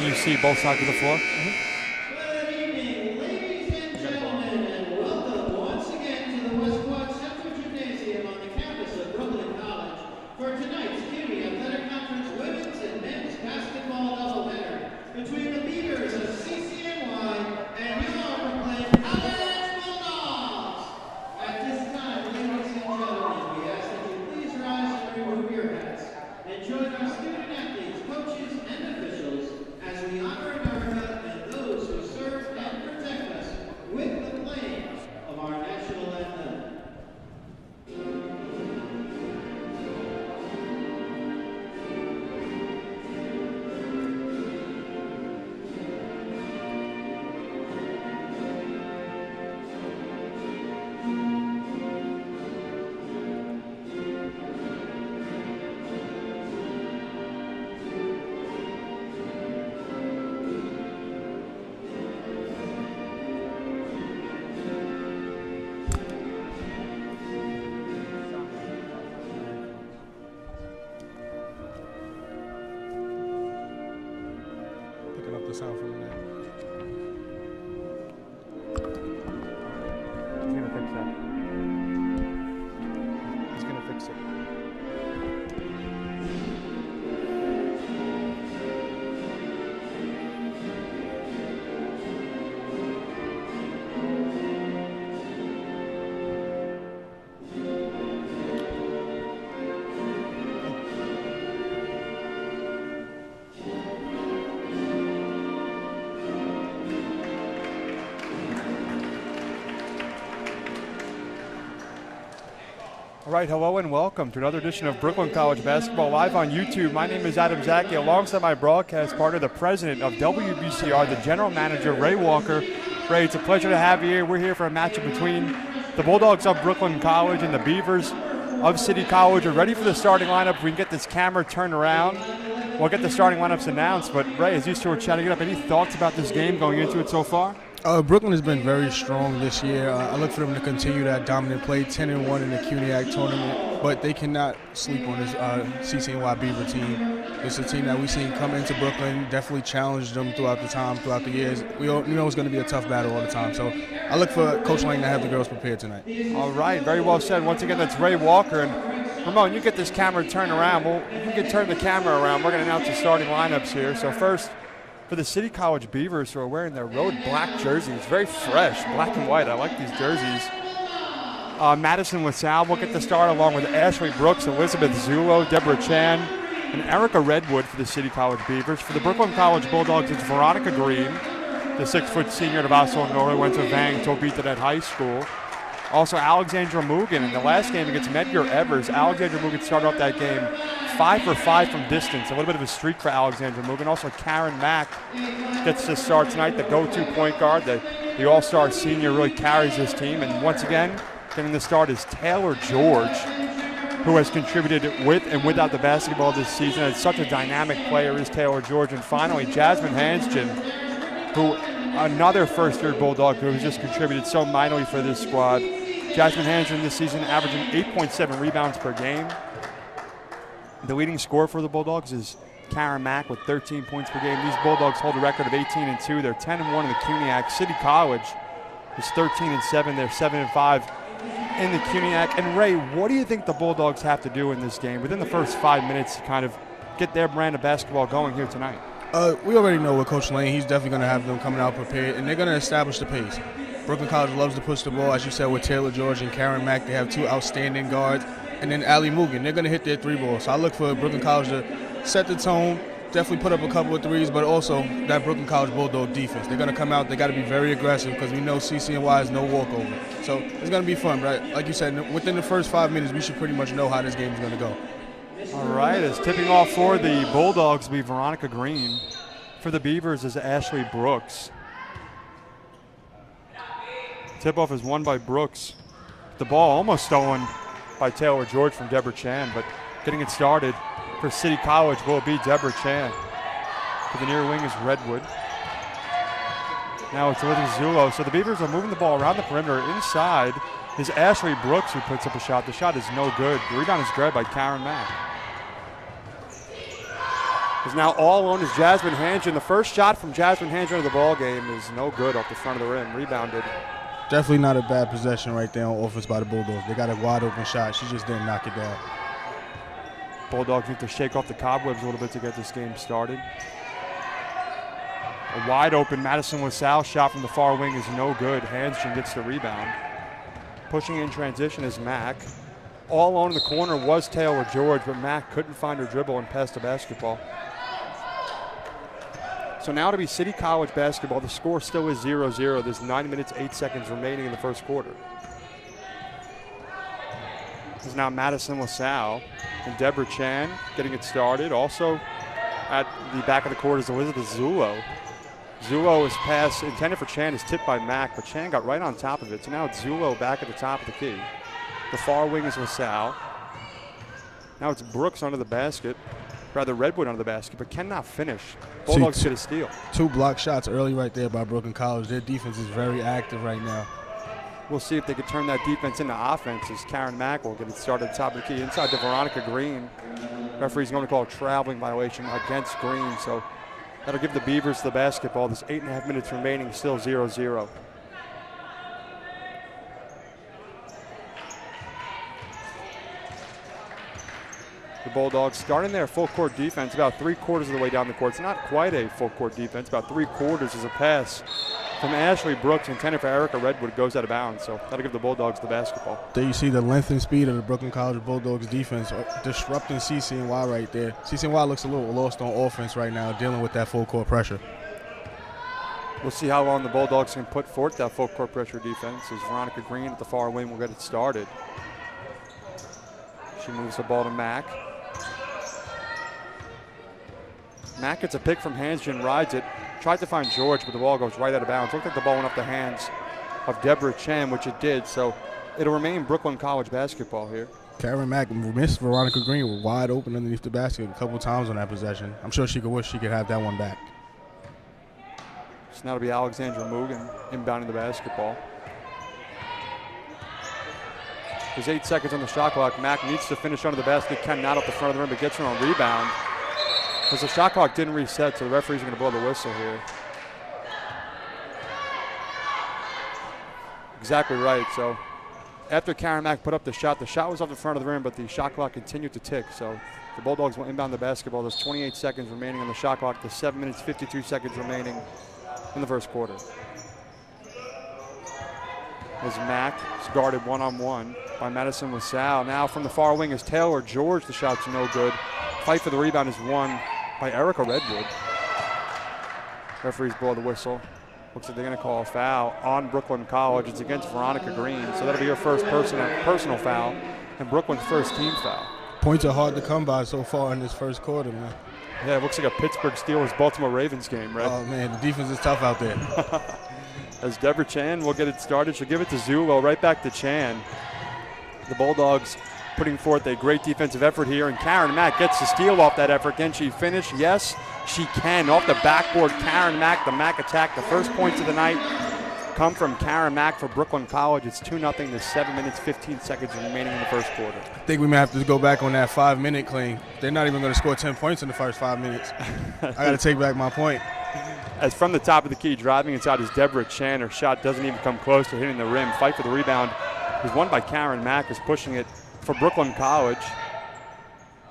Can you see both sides of the floor? Good evening, ladies and gentlemen, and welcome once again to the Westport Central Gymnasium on the campus of Brooklyn College for tonight's CUNY Athletic Conference Women's and Men's Basketball doubleheader between the Beavers of CCNY and your proclaimed Bulldogs. At this time, ladies and gentlemen, we ask that you please rise and remove your hats and join our student athletes, coaches, and officials as we honor America and those who serve and protect us with the playing of our national anthem. Picking up the sound from there. He's gonna fix that. He's gonna fix it. All right, hello and welcome to another edition of Brooklyn College Basketball live on YouTube. My name is Adam Zaki, alongside my broadcast partner, the president of WBCR, the general manager, Ray Walker. Ray, it's a pleasure to have you here. We're here for a matchup between the Bulldogs of Brooklyn College and the Beavers of City College. We're ready for the starting lineup. If we can get this camera turned around, we'll get the starting lineups announced. But Ray, as you two are chatting it up, any thoughts about this game going into it so far? Brooklyn has been very strong this year. I look for them to continue that dominant play, 10-1 in the CUNYAC tournament, but they cannot sleep on this CCNY Beaver team. It's a team that we've seen come into Brooklyn, definitely challenged them throughout the years. We know it's going to be a tough battle all the time. So I look for Coach Lang to have the girls prepared tonight. All right, very well said. Once again, that's Ray Walker. And Ramon, you get this camera turned around. Well, you can turn the camera around. We're going to announce the starting lineups here. So first, for the City College Beavers, who are wearing their road black jerseys, very fresh, black and white. I like these jerseys. Madison LaSalle will get the start, along with Ashley Brooks, Elizabeth Zulo, Deborah Chan, and Erica Redwood for the City College Beavers. For the Brooklyn College Bulldogs, it's Veronica Green, the 6-foot senior at Vassal Norway, went to Vang Tobita at high school. Also, Alexandra Mugen in the last game against Medgar Evers. Alexandra Mugen started off that game 5 for 5 from distance. A little bit of a streak for Alexandra Mugen. Also, Karen Mack gets to start tonight, the go-to point guard. The all-star senior really carries this team. And once again, getting the start is Taylor George, who has contributed with and without the basketball this season. It's such a dynamic player is Taylor George. And finally, Jasmine Hansgen, who another first-year Bulldog who has just contributed so mightily for this squad. Jasmine Hansgen this season averaging 8.7 rebounds per game. The leading scorer for the Bulldogs is Karen Mack with 13 points per game. These Bulldogs hold a record of 18-2. They're 10-1 in the CUNYAC. City College is 13-7. They're 7-5 in the CUNYAC. And Ray, what do you think the Bulldogs have to do in this game within the first 5 minutes to kind of get their brand of basketball going here tonight? We already know with Coach Lane, he's definitely going to have them coming out prepared, and they're going to establish the pace. Brooklyn College loves to push the ball, as you said, with Taylor George and Karen Mack. They have two outstanding guards. And then Ali Mugen, they're going to hit their three balls. So I look for Brooklyn College to set the tone, definitely put up a couple of threes, but also that Brooklyn College Bulldog defense. They're going to come out, they got to be very aggressive because we know CCNY is no walkover. So it's going to be fun, right? Like you said, within the first 5 minutes, we should pretty much know how this game is going to go. All right, as tipping off for the Bulldogs will be Veronica Green. For the Beavers is Ashley Brooks. Tip-off is won by Brooks. The ball almost stolen by Taylor George from Deborah Chan, but getting it started for City College will be Deborah Chan. For the near wing is Redwood. Now it's Elizabeth Zulo. So the Beavers are moving the ball around the perimeter. Inside is Ashley Brooks, who puts up a shot. The shot is no good. The rebound is grabbed by Karen Mack. is now all on is Jasmine Hangen. The first shot from Jasmine Hangen of the ball game is no good off the front of the rim. Rebounded. Definitely not a bad possession right there on offense by the Bulldogs. They got a wide open shot. She just didn't knock it down. Bulldogs need to shake off the cobwebs a little bit to get this game started. A wide open Madison LaSalle shot from the far wing is no good. Hansen gets the rebound. Pushing in transition is Mack. All alone in the corner was Taylor George, but Mack couldn't find her dribble and pass the basketball. So now to be City College basketball, the score still is 0-0. There's 9 minutes, 8 seconds remaining in the first quarter. This is now Madison LaSalle and Deborah Chan getting it started. Also at the back of the court is Elizabeth Zulo. Zulo's pass intended for Chan is tipped by Mack, but Chan got right on top of it. So now it's Zulo back at the top of the key. The far wing is LaSalle. Now it's Brooks under the basket. Rather Redwood under the basket, but cannot finish. Bulldogs get a steal. 2 block shots early right there by Brooklyn College. Their defense is very active right now. We'll see if they can turn that defense into offense as Karen Mack will get it started at the top of the key. Inside to Veronica Green. Referee's going to call a traveling violation against Green, so that'll give the Beavers the basketball. There's 8.5 minutes remaining, still 0-0. The Bulldogs starting their full court defense about 3/4 of the way down the court. It's not quite a full court defense, about 3/4 is a pass from Ashley Brooks intended for Erica Redwood, goes out of bounds. So that'll give the Bulldogs the basketball. There you see the length and speed of the Brooklyn College Bulldogs defense disrupting CCNY right there. CCNY looks a little lost on offense right now, dealing with that full court pressure. We'll see how long the Bulldogs can put forth that full court pressure defense as Veronica Green at the far wing will get it started. She moves the ball to Mack. Mack gets a pick from Hansen, rides it, tried to find George, but the ball goes right out of bounds. Looked like the ball went off the hands of Deborah Chan, which it did, so it'll remain Brooklyn College basketball here. Karen Mack missed Veronica Green wide open underneath the basket a couple times on that possession. I'm sure she could wish she could have that one back. So now it'll be Alexandra Mugen inbounding the basketball. There's 8 seconds on the shot clock. Mack needs to finish under the basket, cannot up the front of the rim, but gets her on rebound. Because the shot clock didn't reset, so the referees are going to blow the whistle here. Exactly right. So after Karen Mack put up the shot was off the front of the rim, but the shot clock continued to tick. So the Bulldogs will inbound the basketball. There's 28 seconds remaining on the shot clock. There's 7 minutes, 52 seconds remaining in the first quarter. As Mack is guarded one-on-one by Madison LaSalle. Now from the far wing is Taylor George. The shot's no good. Fight for the rebound is won by Erica Redwood. Referees blow the whistle. Looks like they're going to call a foul on Brooklyn College. It's against Veronica Green, so that'll be her first personal foul and Brooklyn's first team foul. Points are hard to come by so far in this first quarter, man. Yeah, it looks like a Pittsburgh Steelers-Baltimore Ravens game, right? Oh, man, the defense is tough out there. As Deborah Chan will get it started, she'll give it to Zulo, right back to Chan. The Bulldogs putting forth a great defensive effort here, and Karen Mack gets the steal off that effort. Can she finish? Yes, she can. Off the backboard, Karen Mack, the Mack attack. The first points of the night come from Karen Mack for Brooklyn College. It's 2-0. There's 7 minutes, 15 seconds remaining in the first quarter. I think we may have to go back on that 5-minute claim. They're not even going to score 10 points in the first 5 minutes. I got to take back my point. As from the top of the key, driving inside is Deborah Chan. Her shot doesn't even come close to hitting the rim. Fight for the rebound is won by Karen Mack, is pushing it for Brooklyn College.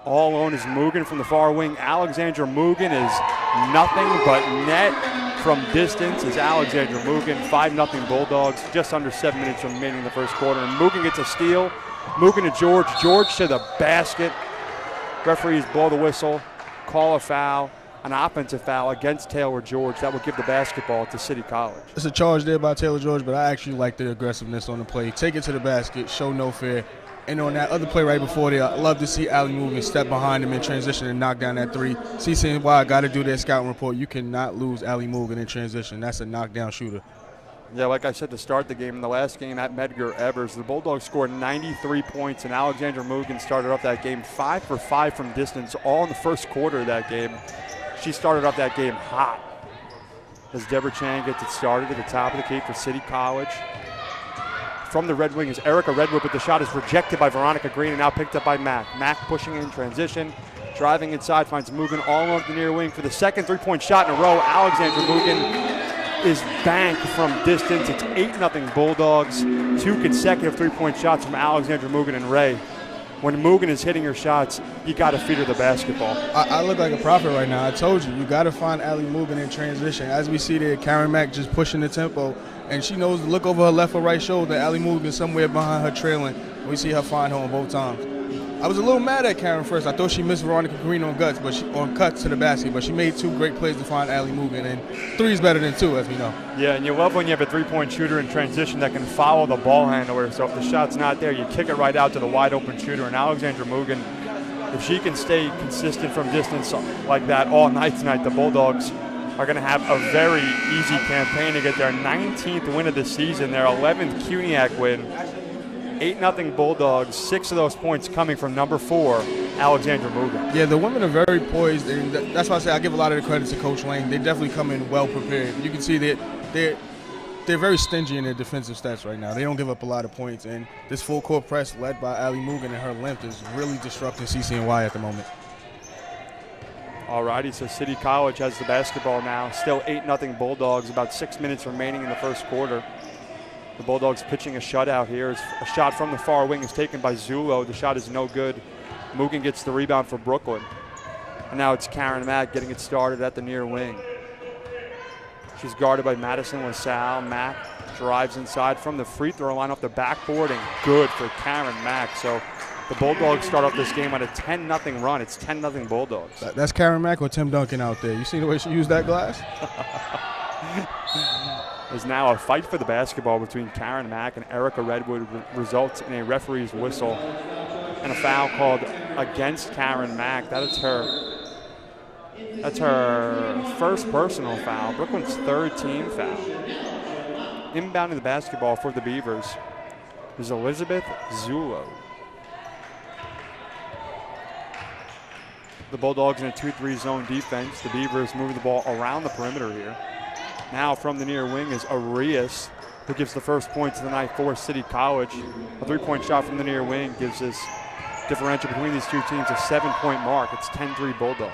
All alone is Mugen from the far wing. Alexandra Mugen is nothing but net from distance is Alexandra Mugen. 5-0 Bulldogs. Just under 7 minutes remaining in the first quarter. And Mugen gets a steal. Mugen to George. George to the basket. Referees blow the whistle, call a foul, an offensive foul against Taylor George. That will give the basketball to City College. It's a charge there by Taylor George, but I actually like the aggressiveness on the play. Take it to the basket, show no fear. And on that other play right before there, I love to see Ali Mugen step behind him in transition and knock down that three. CCNY got to do their scouting report. You cannot lose Ali Mugen in transition. That's a knockdown shooter. Yeah, like I said to start the game, in the last game at Medgar Evers, the Bulldogs scored 93 points, and Alexandra Mugen started off that game 5 for 5 from distance, all in the first quarter of that game. She started off that game hot. As Deborah Chan gets it started at the top of the key for City College. From the Red Wing is Erica Redwood, but the shot is rejected by Veronica Green and now picked up by Mack. Mack pushing in transition. She'll Driving inside, finds Mugen all over the near wing for the second three-point shot in a row. Alexandra Mugen is banked from distance. It's 8-0 Bulldogs. 2 consecutive three-point shots from Alexandra Mugen and Ray. When Mugen is hitting her shots, you got to feed her the basketball. I look like a prophet right now. I told you got to find Ali Mugen in transition. As we see there, Karen Mack just pushing the tempo, and she knows to look over her left or right shoulder. Ali Mugen somewhere behind her trailing. We see her find her on both times. I was a little mad at Karen first. I thought she missed Veronica Green on cuts to the basket, but she made 2 great plays to find Ali Mugen, and 3 is better than 2, as we know. Yeah, and you love when you have a three-point shooter in transition that can follow the ball handler. So if the shot's not there, you kick it right out to the wide-open shooter. And Alexandra Mugen, if she can stay consistent from distance like that all night tonight, the Bulldogs are going to have a very easy campaign to get their 19th win of the season, their 11th CUNYAC win. 8-0 Bulldogs, 6 of those points coming from number 4, Alexandra Mugen. Yeah, the women are very poised, and that's why I say I give a lot of the credit to Coach Lane. They definitely come in well prepared. You can see that they're very stingy in their defensive stats right now. They don't give up a lot of points, and this full court press led by Ali Mugen and her length is really disrupting CCNY at the moment. All righty, so City College has the basketball now. Still 8-0 Bulldogs, about 6 minutes remaining in the first quarter. The Bulldogs pitching a shutout here. A shot from the far wing is taken by Zulo. The shot is no good. Mugen gets the rebound for Brooklyn. And now it's Karen Mack getting it started at the near wing. She's guarded by Madison LaSalle. Mack drives inside from the free throw line off the backboard, and good for Karen Mack. So the Bulldogs start off this game on a 10-0 run. It's 10-0 Bulldogs. That's Karen Mack or Tim Duncan out there. You see the way she used that glass? There's now a fight for the basketball between Karen Mack and Erica Redwood, results in a referee's whistle and a foul called against Karen Mack. That's her first personal foul, Brooklyn's 3rd team foul. Inbounding the basketball for the Beavers is Elizabeth Zulo. The Bulldogs in a 2-3 zone defense. The Beavers moving the ball around the perimeter here. Now from the near wing is Arias, who gives the first points of the night for City College. A 3-point shot from the near wing gives this differential between these two teams a 7-point mark. It's 10-3 Bulldogs.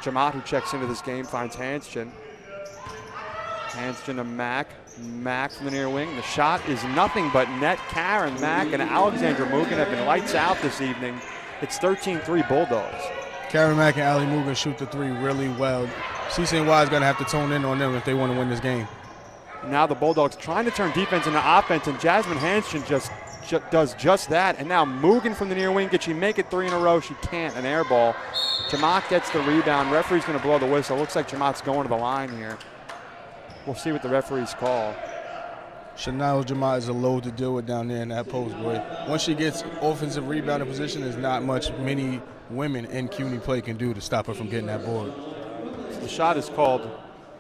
Jamaat, who checks into this game, finds Hanston. Hanston to Mack. Mack from the near wing. The shot is nothing but net. Karen Mack and Alexandra Mugen have been lights out this evening. It's 13-3 Bulldogs. Karen Mack and Ali Mugen shoot the 3 really well. CCNY is going to have to tone in on them if they want to win this game. Now the Bulldogs trying to turn defense into offense, and Jasmine Hanston just does just that. And now Mugen from the near wing. Can she make it 3 in a row? She can't. An air ball. Jamaat gets the rebound. Referee's going to blow the whistle. Looks like Jamaat's going to the line here. We'll see what the referees call. Chanel Jamaat is a load to deal with down there in that post, boy. Once she gets offensive rebounding position, there's not much many women in CUNY play can do to stop her from getting that board. The shot is called, or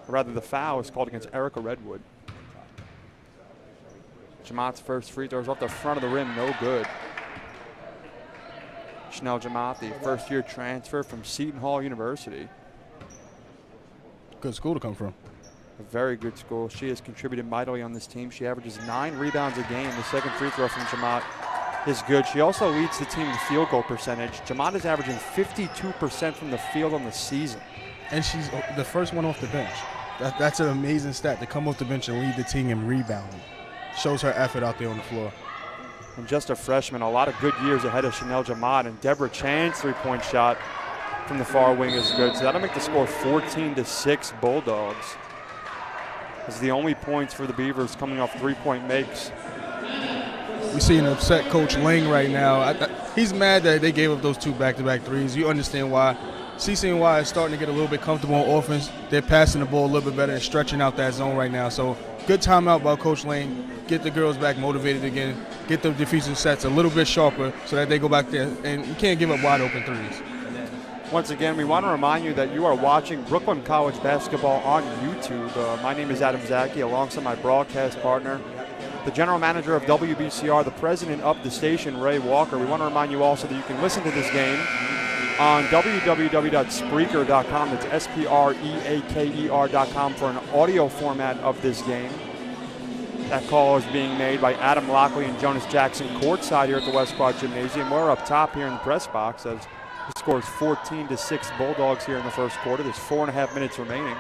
rather the foul is called against Erica Redwood. Jamaat's first free throw is off the front of the rim, no good. Chanel Jamaat, the first-year transfer from Seton Hall University. Good school to come from. A very good school. She has contributed mightily on this team. She averages 9 rebounds a game. The second free throw from Jamaat is good. She also leads the team in field goal percentage. Jamaat is averaging 52% from the field on the season. And she's the first one off the bench. That's an amazing stat to come off the bench and lead the team in rebounding. Shows her effort out there on the floor. And just a freshman, a lot of good years ahead of Chanel Jamaat. And Deborah Chan's 3-point shot from the far wing is good. So that'll make the score 14-6 Bulldogs. It's the only points for the Beavers coming off 3-point makes. We see an upset Coach Lang right now. He's mad that they gave up those 2 back-to-back threes. You understand why. CCNY is starting to get a little bit comfortable on offense. They're passing the ball a little bit better and stretching out that zone right now. So good timeout by Coach Lang. Get the girls back motivated again. Get the defensive sets a little bit sharper so that they go back there. And you can't give up wide open threes. Once again, we want to remind you that you are watching Brooklyn College basketball on YouTube. My name is Adam Zaki, alongside my broadcast partner, the general manager of WBCR, the president of the station, Ray Walker. We want to remind you also that you can listen to this game on www.spreaker.com. That's SPREAKER.com for an audio format of this game. That call is being made by Adam Lockley and Jonas Jackson courtside here at the West Quad Gymnasium. We're up top here in the press box as the score is 14-6 Bulldogs here in the first quarter. There's 4.5 minutes remaining.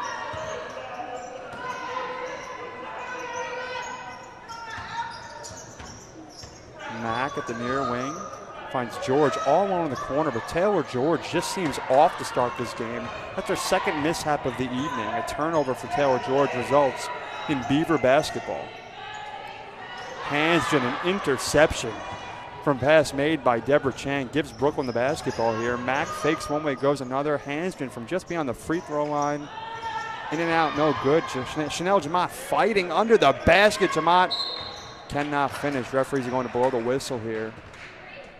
Mack at the near wing. Finds George all alone in the corner, but Taylor George just seems off to start this game. That's their second mishap of the evening. A turnover for Taylor George results in Beaver basketball. Hansgen, an interception from pass made by Deborah Chang, gives Brooklyn the basketball here. Mack fakes one way, goes another. Hansgen from just beyond the free throw line. In and out, no good. Chanel Jamot fighting under the basket. Jamot cannot finish. Referees are going to blow the whistle here.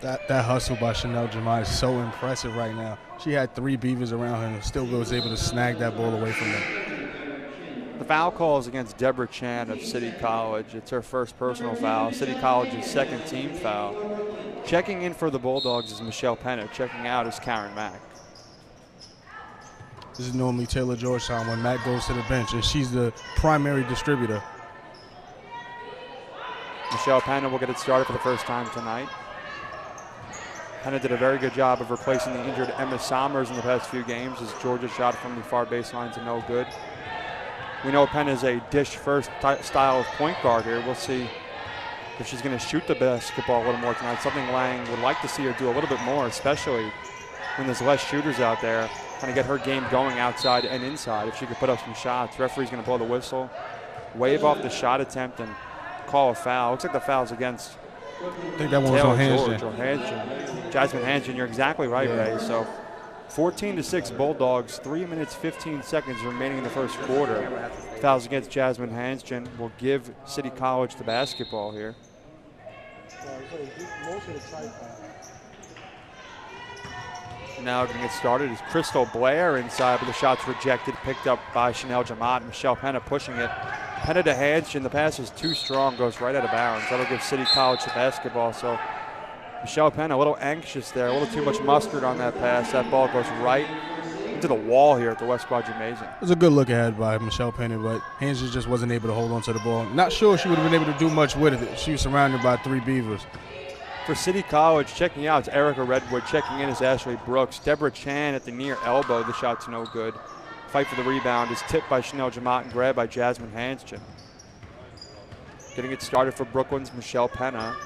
That hustle by Chanel Jamot is so impressive right now. She had 3 Beavers around her and still was able to snag that ball away from them. The foul call is against Deborah Chan of City College. It's her first personal foul. City College's second team foul. Checking in for the Bulldogs is Michelle Penna. Checking out is Karen Mack. This is normally Taylor George time when Mack goes to the bench, and she's the primary distributor. Michelle Penna will get it started for the first time tonight. Penna did a very good job of replacing the injured Emma Sommers in the past few games as Georgia shot from the far baseline to no good. We know Penn is a dish-first style of point guard here. We'll see if she's going to shoot the basketball a little more tonight. Something Lang would like to see her do a little bit more, especially when there's less shooters out there. Kind of get her game going outside and inside if she could put up some shots. Referee's going to blow the whistle, wave off the shot attempt, and call a foul. Looks like the foul's against I think that one was on Hansgen. Jasmine Hansgen, you're exactly right, Ray. So 14-6 Bulldogs, 3 minutes 15 seconds remaining in the first quarter. Fouls against Jasmine Hansgen will give City College the basketball here. Now going to get started is Crystal Blair inside, but the shot's rejected, picked up by Chanel Jamot. Michelle Penna pushing it. Penna to Hansgen, the pass is too strong, goes right out of bounds. That'll give City College the basketball. So Michelle Penna a little anxious there, a little too much mustard on that pass. That ball goes right into the wall here at the West Quad Gymnasium. It was a good look ahead by Michelle Penna, but Hansgen just wasn't able to hold on to the ball. Not sure she would have been able to do much with it. She was surrounded by 3 Beavers. For City College, checking out is Erica Redwood. Checking in is Ashley Brooks. Deborah Chan at the near elbow. The shot's no good. Fight for the rebound is tipped by Chanel Jamot and grabbed by Jasmine Hansgen. Getting it started for Brooklyn's Michelle Penna.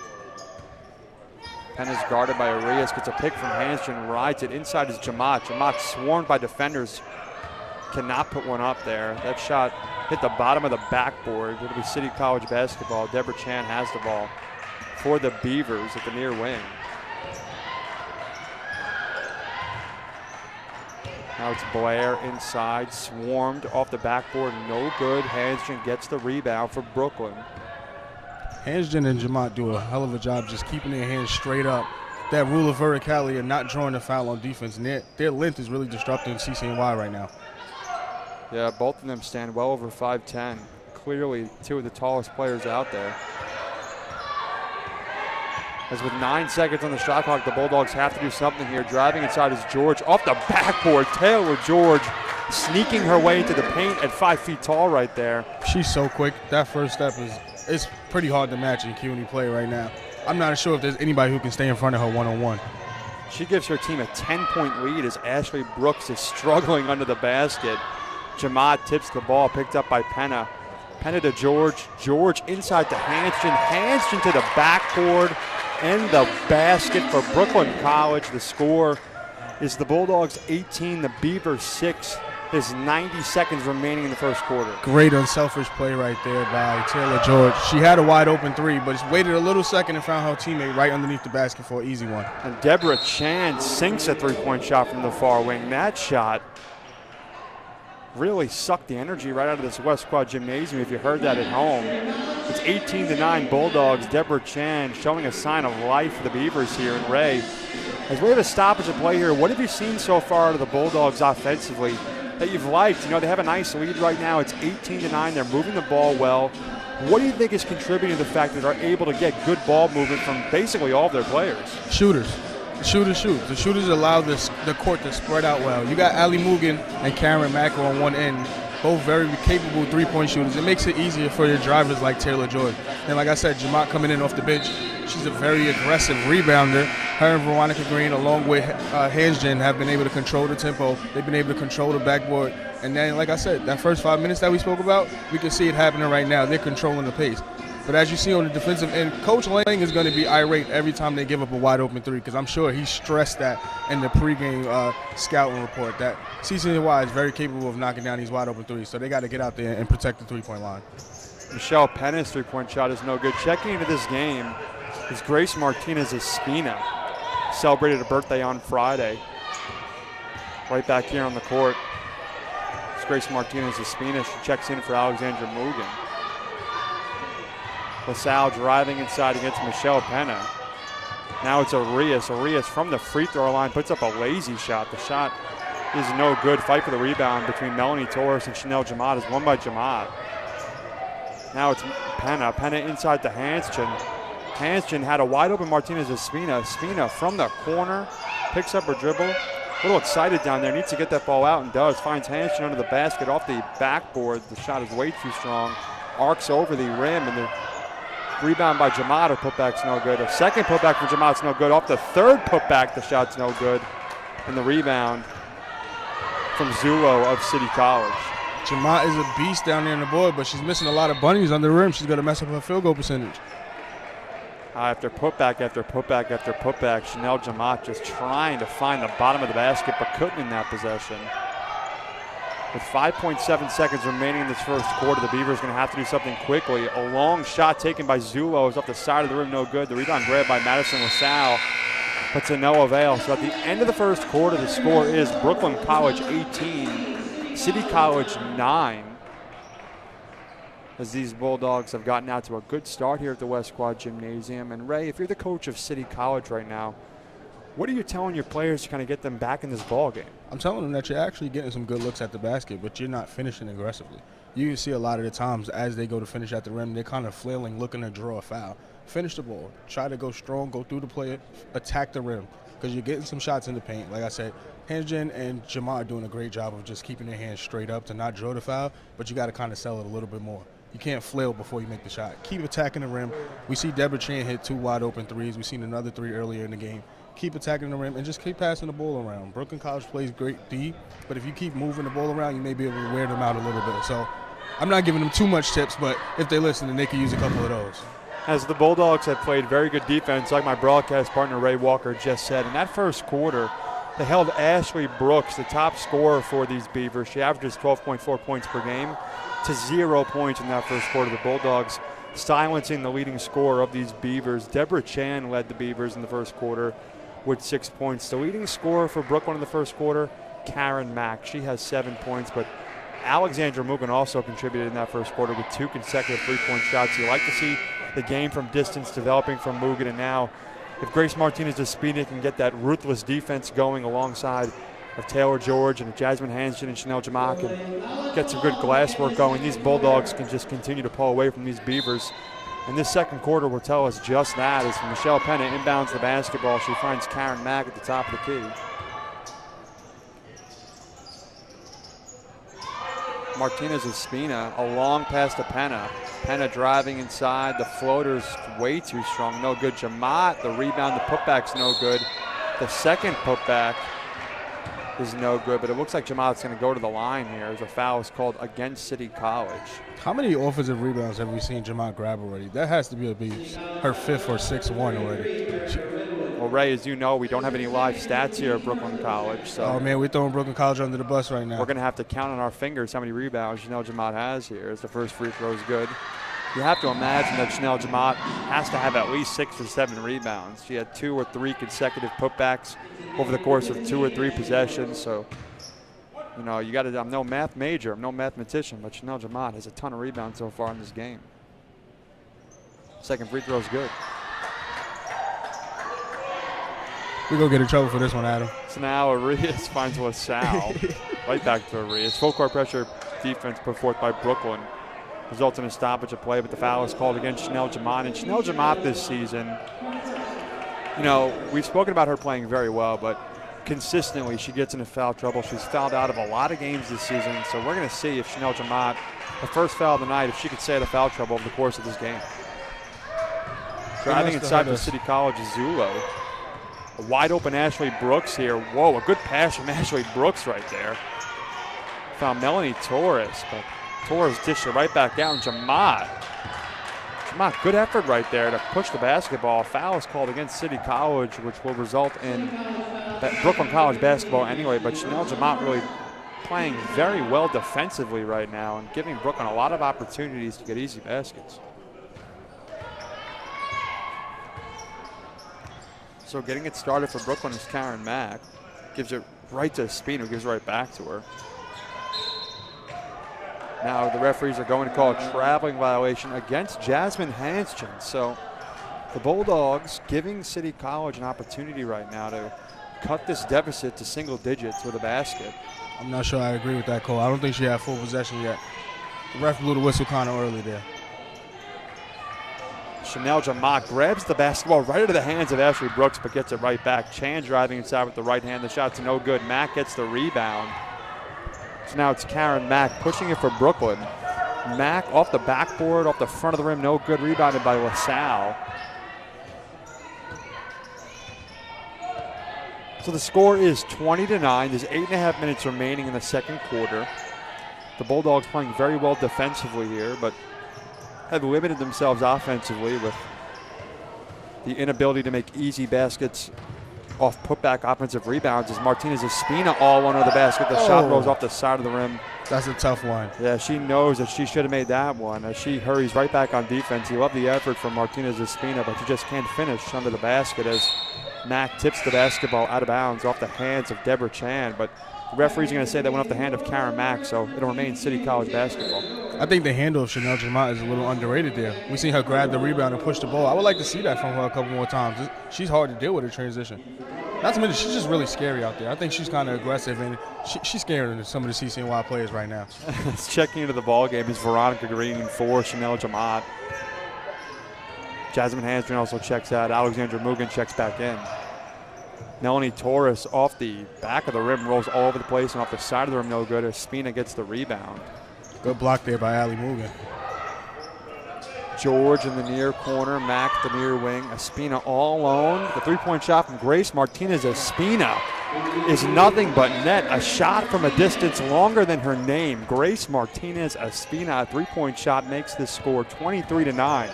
Penna's guarded by Arias, gets a pick from Hansgen, rides it. Inside is Jamot. Jamot swarmed by defenders. Cannot put one up there. That shot hit the bottom of the backboard. It'll be City College basketball. Deborah Chan has the ball for the Beavers at the near wing. Now it's Blair inside, swarmed off the backboard, no good. Hansgen gets the rebound for Brooklyn. Hansgen and Jamot do a hell of a job just keeping their hands straight up. That rule of verticality and not drawing a foul on defense, and their length is really disrupting CCNY right now. Yeah, both of them stand well over 5'10". Clearly 2 of the tallest players out there. As with 9 seconds on the shot clock, the Bulldogs have to do something here. Driving inside is George off the backboard. Taylor George sneaking her way into the paint at 5 feet tall right there. She's so quick. That first step it's pretty hard to match in CUNY play right now. I'm not sure if there's anybody who can stay in front of her one-on-one. She gives her team a 10-point lead as Ashley Brooks is struggling under the basket. Jamot tips the ball, picked up by Penna. Penna to George. George inside to Hansgen. Hansgen to the backboard and the basket for Brooklyn College. The score is the Bulldogs 18, the Beavers 6. There's 90 seconds remaining in the first quarter. Great unselfish play right there by Taylor George. She had a wide open 3, but just waited a little second and found her teammate right underneath the basket for an easy one. And Deborah Chan sinks a 3-point shot from the far wing. That shot really sucked the energy right out of this West Quad Gymnasium if you heard that at home. It's 18-9 Bulldogs. Deborah Chan showing a sign of life for the Beavers here. And Ray, as we have a stoppage of play here, what have you seen so far out of the Bulldogs offensively that you've liked? You know, they have a nice lead right now. It's 18-9. They're moving the ball well. What do you think is contributing to the fact that they're able to get good ball movement from basically all of their players? Shooters. Shooters shoot. The shooters allow the court to spread out well. You got Ali Mugen and Karen Mack on one end both very capable three-point shooters. It makes it easier for your drivers like Taylor George. And like I said, Jamont coming in off the bench, she's a very aggressive rebounder. Her and Veronica Green, along with Hansgen, have been able to control the tempo. They've been able to control the backboard. And then, like I said, that first 5 minutes that we spoke about, we can see it happening right now. They're controlling the pace. But as you see on the defensive end, Coach Lang is going to be irate every time they give up a wide-open three, because I'm sure he stressed that in the pregame scouting report, that CCNY is very capable of knocking down these wide-open threes. So they got to get out there and protect the three-point line. Michelle Penna's three-point shot is no good. Checking into this game is Grace Martinez-Espina. Celebrated a birthday on Friday. Right back here on the court. It's Grace Martinez-Espina. She checks in for Alexandra Mugen. LaSalle driving inside against Michelle Penna. Now it's Arias. Arias from the free throw line puts up a lazy shot. The shot is no good. Fight for the rebound between Melanie Torres and Chanel Jamad is won by Jamad. Now it's Penna. Penna inside to Hansgen. Hansgen had a wide open Martinez-Espina. Espina from the corner picks up her dribble. A little excited down there. Needs to get that ball out and does. Finds Hansgen under the basket off the backboard. The shot is way too strong. Arcs over the rim and the rebound by Jamad. Her putback's no good. A second putback from Jamad's no good. Off the third putback, the shot's no good. And the rebound from Zulo of City College. Jamad is a beast down there on the board, but she's missing a lot of bunnies on the rim. She's going to mess up her field goal percentage. After putback after putback after putback, Chanel Jamad just trying to find the bottom of the basket, but couldn't in that possession. With 5.7 seconds remaining in this first quarter, the Beavers going to have to do something quickly. A long shot taken by Zulo is off the side of the rim, no good. The rebound grabbed by Madison LaSalle, but to no avail. So at the end of the first quarter, the score is Brooklyn College 18, City College 9. As these Bulldogs have gotten out to a good start here at the West Quad Gymnasium. And Ray, if you're the coach of City College right now, what are you telling your players to kind of get them back in this ball game? I'm telling them that you're actually getting some good looks at the basket, but you're not finishing aggressively. You can see a lot of the times as they go to finish at the rim, they're kind of flailing, looking to draw a foul. Finish the ball. Try to go strong, go through the player, attack the rim, because you're getting some shots in the paint. Like I said, Hansgen and Jamar are doing a great job of just keeping their hands straight up to not draw the foul, but you got to kind of sell it a little bit more. You can't flail before you make the shot. Keep attacking the rim. We see Deborah Chan hit 2 wide open threes. We've seen another 3 earlier in the game. Keep attacking the rim and just keep passing the ball around. Brooklyn College plays great D, but if you keep moving the ball around, you may be able to wear them out a little bit. So I'm not giving them too much tips, but if they listen, then they can use a couple of those. As the Bulldogs have played very good defense, like my broadcast partner Ray Walker just said, in that first quarter, they held Ashley Brooks, the top scorer for these Beavers. She averages 12.4 points per game to 0 points in that first quarter. The Bulldogs silencing the leading scorer of these Beavers. Deborah Chan led the Beavers in the first quarter with 6 points. The leading scorer for Brooklyn in the first quarter, Karen Mack. She has 7 points, but Alexandra Mugen also contributed in that first quarter with 2 consecutive three-point shots. You like to see the game from distance developing from Mugen, and now if Grace Martinez-Espina can get that ruthless defense going alongside of Taylor George and Jasmine Hansgen and Chanel Jamak and get some good glass work going, these Bulldogs can just continue to pull away from these Beavers. And this second quarter will tell us just that as Michelle Penna inbounds the basketball. She finds Karen Mack at the top of the key. Martinez-Espina, a long pass to Penna. Penna driving inside. The floater's way too strong. No good. Jamat, the rebound, the putback's no good. The second putback is no good, but it looks like Jamat's going to go to the line here as a foul is called against City College. How many offensive rebounds have we seen Jamat grab already? That has to be her 5th or 6th one already. Well, Ray, as you know, we don't have any live stats here at Brooklyn College. So oh, man, we're throwing Brooklyn College under the bus right now. We're going to have to count on our fingers how many rebounds Chanel Jamat has here as the first free throw is good. You have to imagine that Chanel Jamat has to have at least 6 or 7 rebounds. She had 2 or 3 consecutive putbacks over the course of 2 or 3 possessions. So, you know, you got to. I'm no math major, I'm no mathematician, but Chanel Jamat has a ton of rebounds so far in this game. Second free throw is good. We're going to get in trouble for this one, Adam. So now Arias finds LaSalle. Right back to Arias. Full court pressure defense put forth by Brooklyn. Results in a stoppage of play, but the foul is called against Chanel Jamat. And Chanel Jamat this season, you know, we've spoken about her playing very well, but consistently she gets into foul trouble. She's fouled out of a lot of games this season, so we're going to see if Chanel Jamont, the first foul of the night, if she could stay out of foul trouble over the course of this game. Driving inside for City College is Zulo. A wide open Ashley Brooks here. Whoa, a good pass from Ashley Brooks right there. Found Melanie Torres, but Torres dished it right back down. Jamont, good effort right there to push the basketball. Foul is called against City College, which will result in Brooklyn College basketball anyway, but Chanel Jamont really playing very well defensively right now and giving Brooklyn a lot of opportunities to get easy baskets. So getting it started for Brooklyn is Karen Mack. Gives it right to Spina, who gives it right back to her. Now the referees are going to call a traveling violation against Jasmine Hanston. So the Bulldogs giving City College an opportunity right now to cut this deficit to single digits with a basket. I'm not sure I agree with that call. I don't think she had full possession yet. The ref blew the whistle kind of early there. Chanel Jamont grabs the basketball right into the hands of Ashley Brooks, but gets it right back. Chan driving inside with the right hand. The shot's no good. Mack gets the rebound. So now it's Karen Mack pushing it for Brooklyn. Mack off the backboard, off the front of the rim, no good. Rebounded by LaSalle. So the score is 20-9. There's 8.5 minutes remaining in the second quarter. The Bulldogs playing very well defensively here, but have limited themselves offensively with the inability to make easy baskets off putback offensive rebounds as Martinez Espina all under the basket. The shot rolls off the side of the rim. That's a tough one. Yeah, she knows that she should have made that one as she hurries right back on defense. You love the effort from Martinez Espina, but you just can't finish under the basket as Mack tips the basketball out of bounds off the hands of Deborah Chan. But the referees are going to say that went off the hand of Karen Mack, so it'll remain City College basketball. I think the handle of Chanel Jamont is a little underrated there. We've seen her grab the rebound and push the ball. I would like to see that from her a couple more times. She's hard to deal with in transition. Not to mention, she's just really scary out there. I think she's kind of aggressive, and she's scaring some of the CCNY players right now. Checking into the ball game is Veronica Green for Chanel Jamont. Jasmine Hanston also checks out. Alexandra Mugen checks back in. Melanie Torres off the back of the rim, rolls all over the place, and off the side of the rim, no good. Espina gets the rebound. Good block there by Ali Mugen. George in the near corner, Mack the near wing. Espina all alone. The three-point shot from Grace Martinez Espina is nothing but net. A shot from a distance longer than her name. Grace Martinez Espina, a three-point shot makes this score 23-9.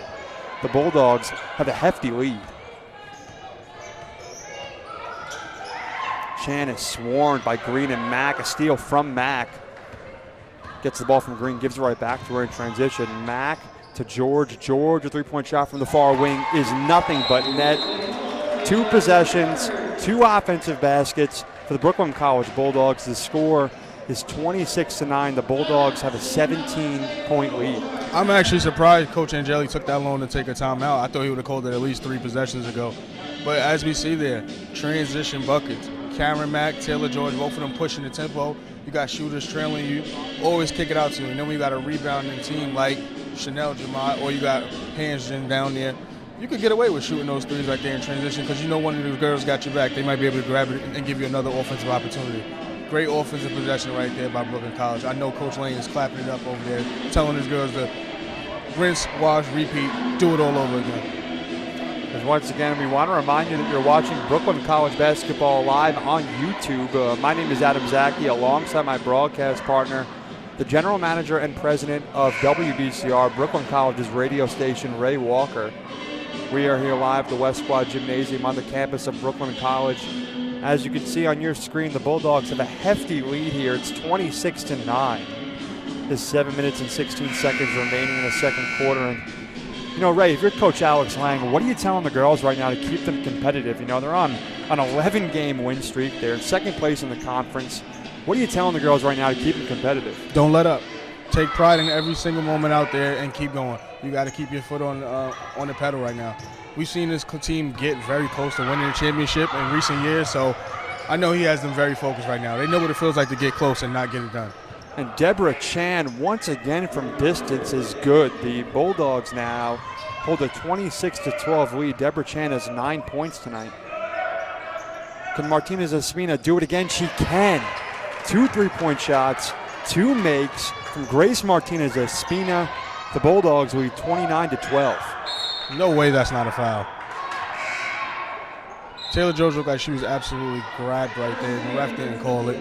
The Bulldogs have a hefty lead. Chan is swarmed by Green and Mack. A steal from Mack. Gets the ball from Green, gives it right back to her in transition. Mack to George. George, a three-point shot from the far wing is nothing but net. 2 possessions, 2 offensive baskets for the Brooklyn College Bulldogs. The score is 26-9. The Bulldogs have a 17-point lead. I'm actually surprised Coach Angeli took that long to take a timeout. I thought he would have called it at least 3 possessions ago. But as we see there, transition buckets. Karen Mack, Taylor George, both of them pushing the tempo. You got shooters trailing you, always kick it out to you. And then when you got a rebounding team like Chanel Jamont, or you got Hanston down there, you could get away with shooting those threes right there in transition because you know one of those girls got your back. They might be able to grab it and give you another offensive opportunity. Great offensive possession right there by Brooklyn College. I know Coach Lane is clapping it up over there, telling his girls to rinse, wash, repeat, do it all over again. And once again, we want to remind you that you're watching Brooklyn College basketball live on YouTube. My name is Adam Zaki, alongside my broadcast partner, the general manager and president of WBCR, Brooklyn College's radio station, Ray Walker. We are here live at the West Quad Gymnasium on the campus of Brooklyn College. As you can see on your screen, the Bulldogs have a hefty lead here. It's 26-9. There's 7 minutes and 16 seconds remaining in the second quarter. And you know, Ray, if you're Coach Alex Lang, what are you telling the girls right now to keep them competitive? You know, they're on an 11-game win streak. They're in second place in the conference. What are you telling the girls right now to keep them competitive? Don't let up. Take pride in every single moment out there and keep going. You got to keep your foot on the pedal right now. We've seen this team get very close to winning the championship in recent years, so I know he has them very focused right now. They know what it feels like to get close and not get it done. And Deborah Chan, once again from distance, is good. The Bulldogs now hold a 26-12 lead. Deborah Chan has 9 points tonight. Can Martinez Espina do it again? She can. 2 3-point shots, 2 makes from Grace Martinez Espina. The Bulldogs lead 29-12. No way that's not a foul. Taylor George looked like she was absolutely grabbed right there. The ref didn't call it.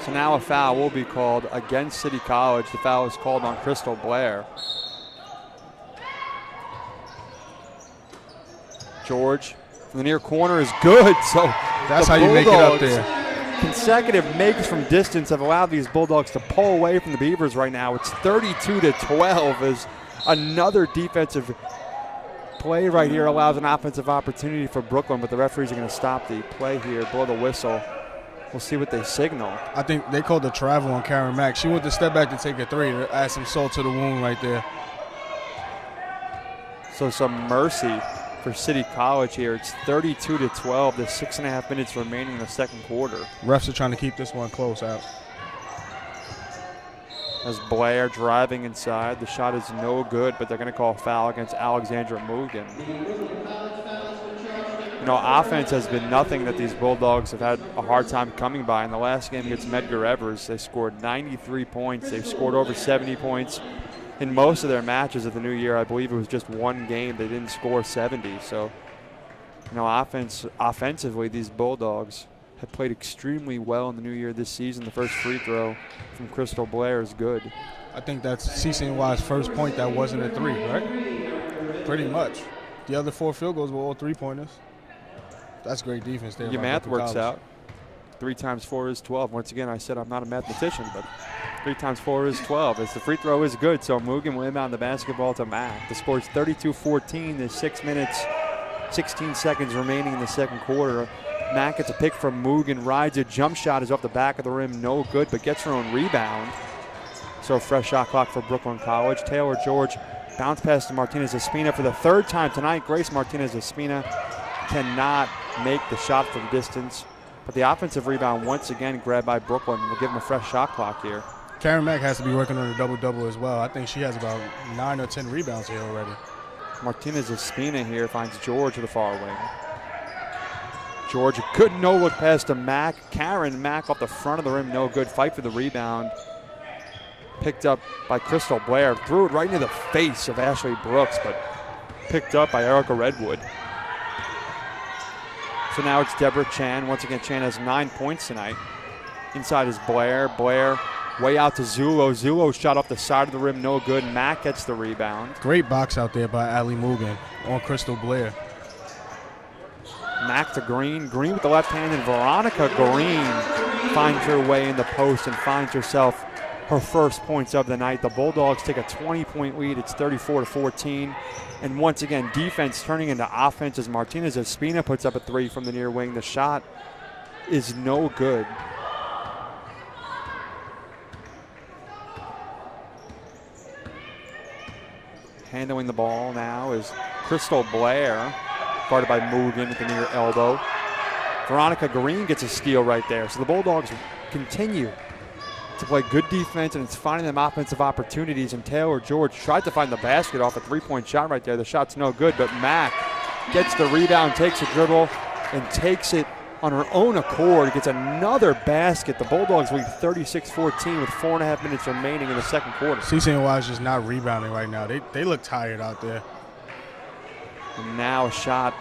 So now a foul will be called against City College. The foul is called on Crystal Blair. George from the near corner is good. So that's how you make it up there. Consecutive makes from distance have allowed these Bulldogs to pull away from the Beavers right now. It's 32-12 as another defensive play right here allows an offensive opportunity for Brooklyn, but the referees are going to stop the play here, blow the whistle. We'll see what they signal. I think they called the travel on Karen Mack. She went to step back to take a 3 to add some salt to the wound right there. So some mercy for City College here. It's 32-12. There's 6.5 minutes remaining in the second quarter. Refs are trying to keep this one close out. As Blair driving inside, the shot is no good, but they're going to call a foul against Alexandra Mugen. You know, offense has been nothing that these Bulldogs have had a hard time coming by. In the last game against Medgar Evers, they scored 93 points. They've scored over 70 points in most of their matches of the new year. I believe it was just one game they didn't score 70. So, you know, offensively, these Bulldogs have played extremely well in the new year this season. The first free throw from Crystal Blair is good. I think that's CCNY's first point that wasn't a 3, right? Pretty much. The other 4 field goals were all 3-pointers. That's great defense there. Your math works out. 3 times 4 is 12. Once again, I said I'm not a mathematician, but 3 times 4 is 12. As the free throw is good, so Mugen will inbound the basketball to Mack. The score is 32-14. There's 6 minutes, 16 seconds remaining in the second quarter. Mack gets a pick from Mugen, rides a jump shot, is off the back of the rim, no good, but gets her own rebound. So a fresh shot clock for Brooklyn College. Taylor George bounce pass to Martinez Espina for the 3rd time tonight. Grace Martinez Espina cannot make the shot from distance, but the offensive rebound once again grabbed by Brooklyn. We'll give them a fresh shot clock here. Karen Mack has to be working on a double-double as well. I think she has about 9 or 10 rebounds here already. Martinez Espina here finds George to the far wing. George, a good no-look pass to Mack. Karen Mack off the front of the rim, no good. Fight for the rebound. Picked up by Crystal Blair. Threw it right into the face of Ashley Brooks, but picked up by Erica Redwood. So now it's Deborah Chan. Once again, Chan has 9 points tonight. Inside is Blair. Blair way out to Zulo. Zulo shot off the side of the rim, no good. Mack gets the rebound. Great box out there by Ali Mugen on Crystal Blair. Mack to Green. Green with the left hand, and Veronica Green finds her way in the post and finds herself her first points of the night. The Bulldogs take a 20-point lead. It's 34-14. And once again, defense turning into offense as Martinez Espina puts up a 3 from the near wing. The shot is no good. Handling the ball now is Crystal Blair, guarded by Mugen at the near elbow. Veronica Green gets a steal right there. So the Bulldogs continue to play good defense, and it's finding them offensive opportunities. And Taylor George tried to find the basket off a 3-point shot right there. The shot's no good, but Mack gets the rebound, takes a dribble, and takes it on her own accord. Gets another basket. The Bulldogs lead 36-14 with 4.5 minutes remaining in the second quarter. CCNY is just not rebounding right now. They look tired out there. And now a shot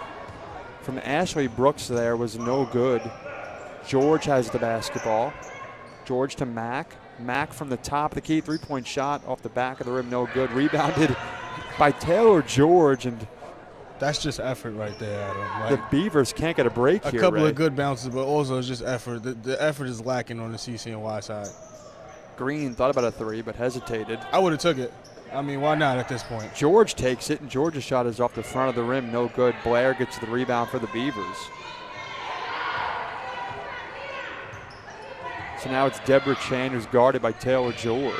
from Ashley Brooks there was no good. George has the basketball. George to Mack. Mack from the top of the key, 3-point shot off the back of the rim, no good. Rebounded by Taylor George, and that's just effort right there, Adam. The Beavers can't get a break here, A couple Ray. of good bounces, but also it's just effort. The effort is lacking on the CCNY side. Green thought about a 3, but hesitated. I would have took it. I mean, why not at this point? George takes it, and George's shot is off the front of the rim, no good. Blair gets the rebound for the Beavers. So now it's Deborah Chan, who's guarded by Taylor George.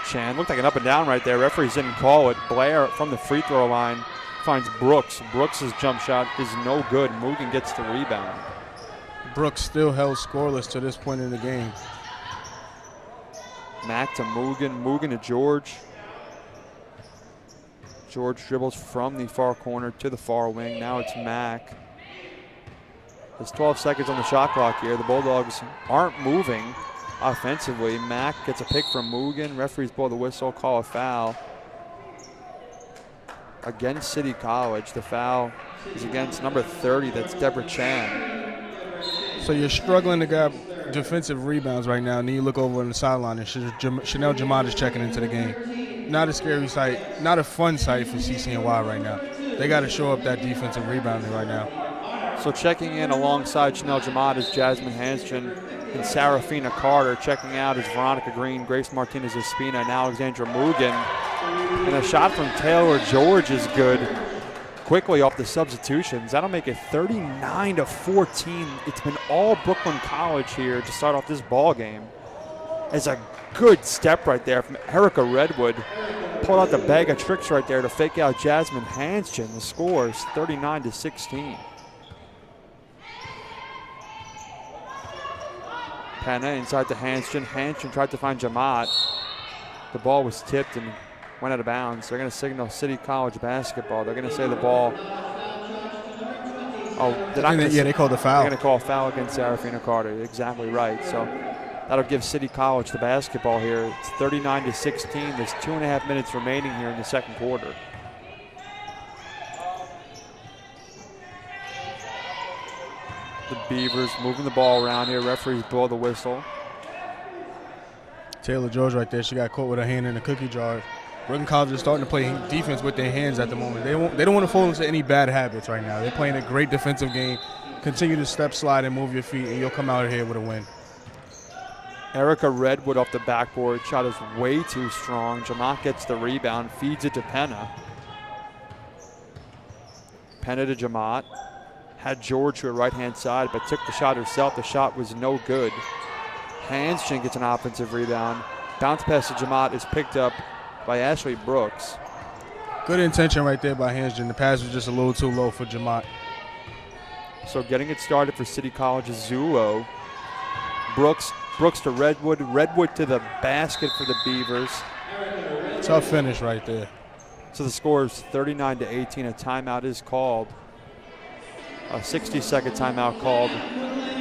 Chan looked like an up and down right there. Referees didn't call it. Blair from the free throw line finds Brooks. Brooks' jump shot is no good. Mugen gets the rebound. Brooks still held scoreless to this point in the game. Mack to Mugen. Mugen to George. George dribbles from the far corner to the far wing. Now it's Mack. There's 12 seconds on the shot clock here. The Bulldogs aren't moving offensively. Mack gets a pick from Mugen. Referees blow the whistle, call a foul against City College. The foul is against number 30. That's Deborah Chan. So you're struggling to grab defensive rebounds right now, and then you look over on the sideline and Chanel Jamad is checking into the game. Not a scary sight, not a fun sight for CCNY right now. They got to show up that defensive rebounding right now. So checking in alongside Chanel Jamad is Jasmine Hanstrom and Serafina Carter. Checking out is Veronica Green, Grace Martinez-Espina, and Alexandra Mugen. And a shot from Taylor George is good. Quickly off the substitutions. That'll make it 39-14. It's been all Brooklyn College here to start off this ball game. It's a good step right there from Erica Redwood. Pulled out the bag of tricks right there to fake out Jasmine Hanstrom. The score is 39-16. Penna inside to Hanstrom. Hanstrom tried to find Jamat. The ball was tipped and went out of bounds. They're going to signal City College basketball. They're going to say the ball. They called the foul. They're going to call a foul against Serafina Carter. Exactly right. So that'll give City College the basketball here. It's 39-16. There's 2.5 minutes remaining here in the second quarter. The Beavers moving the ball around here. Referees blow the whistle. Taylor George right there. She got caught with her hand in the cookie jar. Brooklyn College is starting to play defense with their hands at the moment. They don't want to fall into any bad habits right now. They're playing a great defensive game. Continue to step, slide, and move your feet, and you'll come out of here with a win. Erica Redwood off the backboard. Shot is way too strong. Jamat gets the rebound, feeds it to Penna. Penna to Jamat. Had George to her right-hand side, but took the shot herself. The shot was no good. Hanstrom gets an offensive rebound. Bounce pass to Jamat is picked up by Ashley Brooks. Good intention right there by Hanstrom. The pass was just a little too low for Jamat. So getting it started for City College is Zulo. Brooks to Redwood. Redwood to the basket for the Beavers. Tough finish right there. So the score is 39-18. A timeout is called. A 60-second timeout called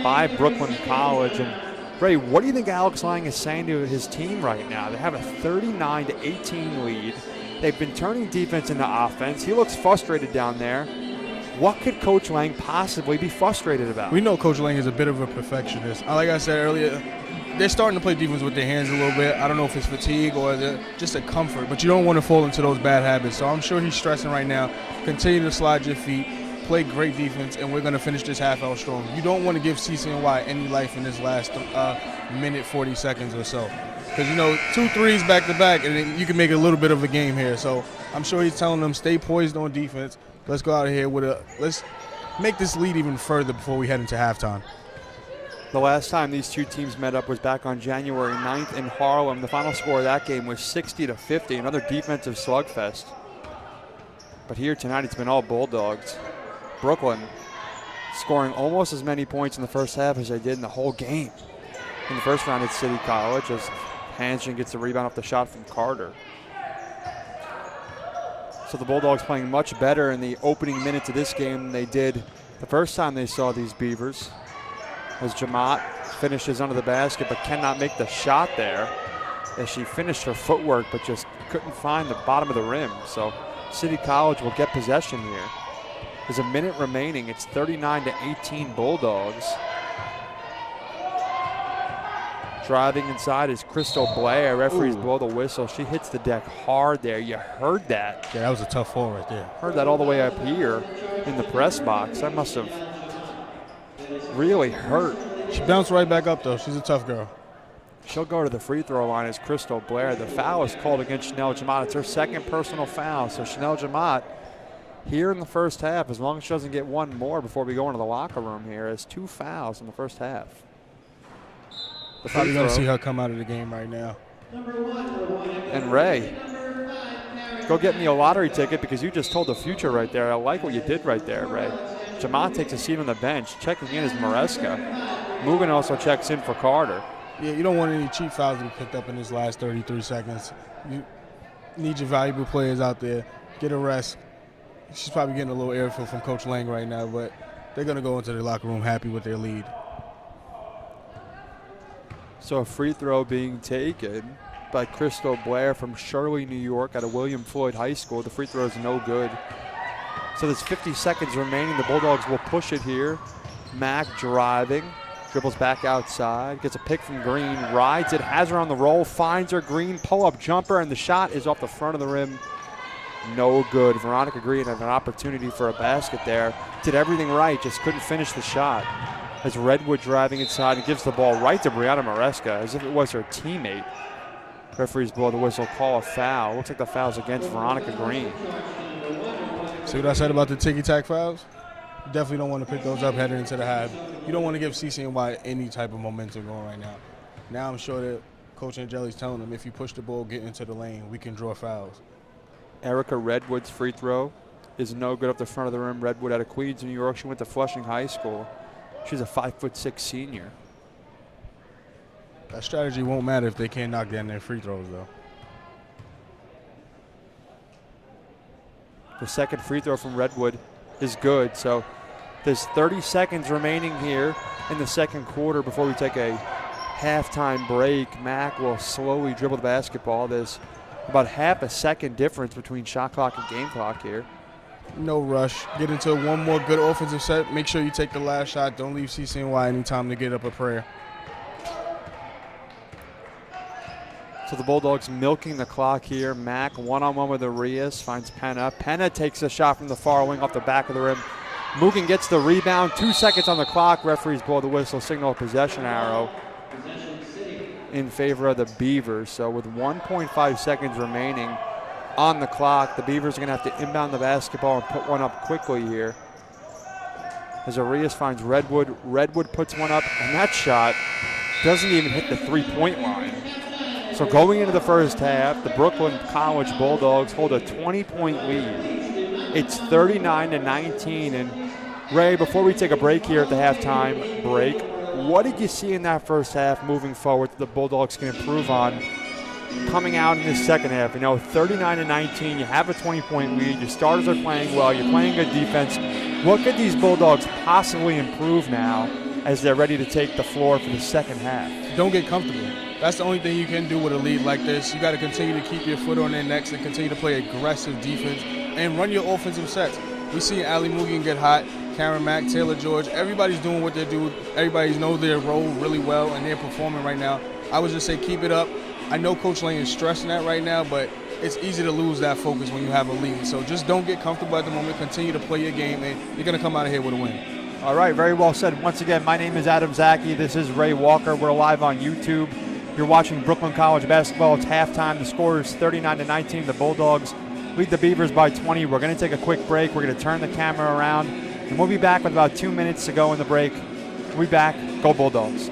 by Brooklyn College. And Ray, what do you think Alex Lang is saying to his team right now? They have a 39-18 lead. They've been turning defense into offense. He looks frustrated down there. What could Coach Lang possibly be frustrated about? We know Coach Lang is a bit of a perfectionist. Like I said earlier, they're starting to play defense with their hands a little bit. I don't know if it's fatigue or just a comfort, but you don't want to fall into those bad habits. So I'm sure he's stressing right now. Continue to slide your feet. Play great defense, and we're going to finish this half out strong. You don't want to give CCNY any life in this last minute 40 seconds or so. Because, 2 threes back-to-back, and then you can make a little bit of a game here. So I'm sure he's telling them, stay poised on defense. Let's go out of here let's make this lead even further before we head into halftime. The last time these two teams met up was back on January 9th in Harlem. The final score of that game was 60-50, another defensive slugfest. But here tonight, it's been all Bulldogs. Brooklyn scoring almost as many points in the first half as they did in the whole game. In the first round at City College, as Hanstrom gets the rebound off the shot from Carter. So the Bulldogs playing much better in the opening minutes of this game than they did the first time they saw these Beavers. As Jamat finishes under the basket but cannot make the shot there. As she finished her footwork but just couldn't find the bottom of the rim. So City College will get possession here. There's a minute remaining. It's 39-18 Bulldogs. Driving inside is Crystal Blair. Referees blow the whistle. She hits the deck hard there. You heard that. Yeah, that was a tough fall right there. Heard that all the way up here in the press box. That must have really hurt. She bounced right back up, though. She's a tough girl. She'll go to the free throw line as Crystal Blair. The foul is called against Chanel Jamat. It's her second personal foul. So Chanel Jamat here in the first half, as long as she doesn't get one more before we go into the locker room here, has 2 fouls in the first half. Probably going to see her come out of the game right now. And Ray, go get me a lottery ticket because you just told the future right there. I like what you did right there, Ray. Jamat takes a seat on the bench. Checking in is Maresca. Mugen also checks in for Carter. Yeah, you don't want any cheap fouls to be picked up in this last 33 seconds. You need your valuable players out there. get a rest. She's probably getting a little airful from Coach Lang right now, but they're going to go into the locker room happy with their lead. So a free throw being taken by Crystal Blair from Shirley, New York, out of William Floyd High School. The free throw is no good. So there's 50 seconds remaining. The Bulldogs will push it here. Mack driving, dribbles back outside, gets a pick from Green, rides it, has her on the roll, finds her. Green pull-up jumper, and the shot is off the front of the rim. No good. Veronica Green had an opportunity for a basket there. Did everything right, just couldn't finish the shot. As Redwood driving inside and gives the ball right to Brianna Maresca as if it was her teammate. Referees blow the whistle, call a foul. Looks like the foul's against Veronica Green. See what I said about the ticky-tack fouls? You definitely don't want to pick those up heading into the half. You don't want to give CCNY any type of momentum going right now. Now I'm sure that Coach Angeli's telling them if you push the ball, get into the lane, we can draw fouls. Erica Redwood's free throw is no good up the front of the rim. Redwood out of Queens, New York. She went to Flushing High School. She's a 5'6" senior. That strategy won't matter if they can't knock down their free throws, though. The second free throw from Redwood is good. So there's 30 seconds remaining here in the second quarter before we take a halftime break. Mack will slowly dribble the basketball. There's about half a second difference between shot clock and game clock here. No rush. Get into one more good offensive set. Make sure you take the last shot. Don't leave CCNY any time to get up a prayer. So the Bulldogs milking the clock here. Mack one-on-one with Arias, finds Penna. Penna takes a shot from the far wing off the back of the rim. Mugen gets the rebound. 2 seconds on the clock. Referees blow the whistle, signal a possession arrow in favor of the Beavers. So with 1.5 seconds remaining on the clock, the Beavers are going to have to inbound the basketball and put one up quickly here. As Arias finds Redwood. Redwood puts one up, and that shot doesn't even hit the three-point line. So going into the first half, the Brooklyn College Bulldogs hold a 20-point lead. It's 39-19. And Ray, before we take a break here at the halftime break, what did you see in that first half moving forward that the Bulldogs can improve on coming out in this second half? You know, 39-19, you have a 20-point lead, your starters are playing well, you're playing good defense. What could these Bulldogs possibly improve now as they're ready to take the floor for the second half? Don't get comfortable. That's the only thing you can do with a lead like this. You got to continue to keep your foot on their necks and continue to play aggressive defense and run your offensive sets. We see Ali Mugen get hot, Karen Mack, Taylor George. Everybody's doing what they do. Everybody knows their role really well, and they're performing right now. I would just say keep it up. I know Coach Lane is stressing that right now, but it's easy to lose that focus when you have a lead. So just don't get comfortable at the moment. Continue to play your game, and you're going to come out of here with a win. All right, very well said. Once again, my name is Adam Zaki. This is Ray Walker. We're live on YouTube. You're watching Brooklyn College basketball. It's halftime. The score is 39-19. The Bulldogs lead the Beavers by 20. We're going to take a quick break. We're going to turn the camera around, and we'll be back with about 2 minutes to go in the break. We'll be back. Go Bulldogs.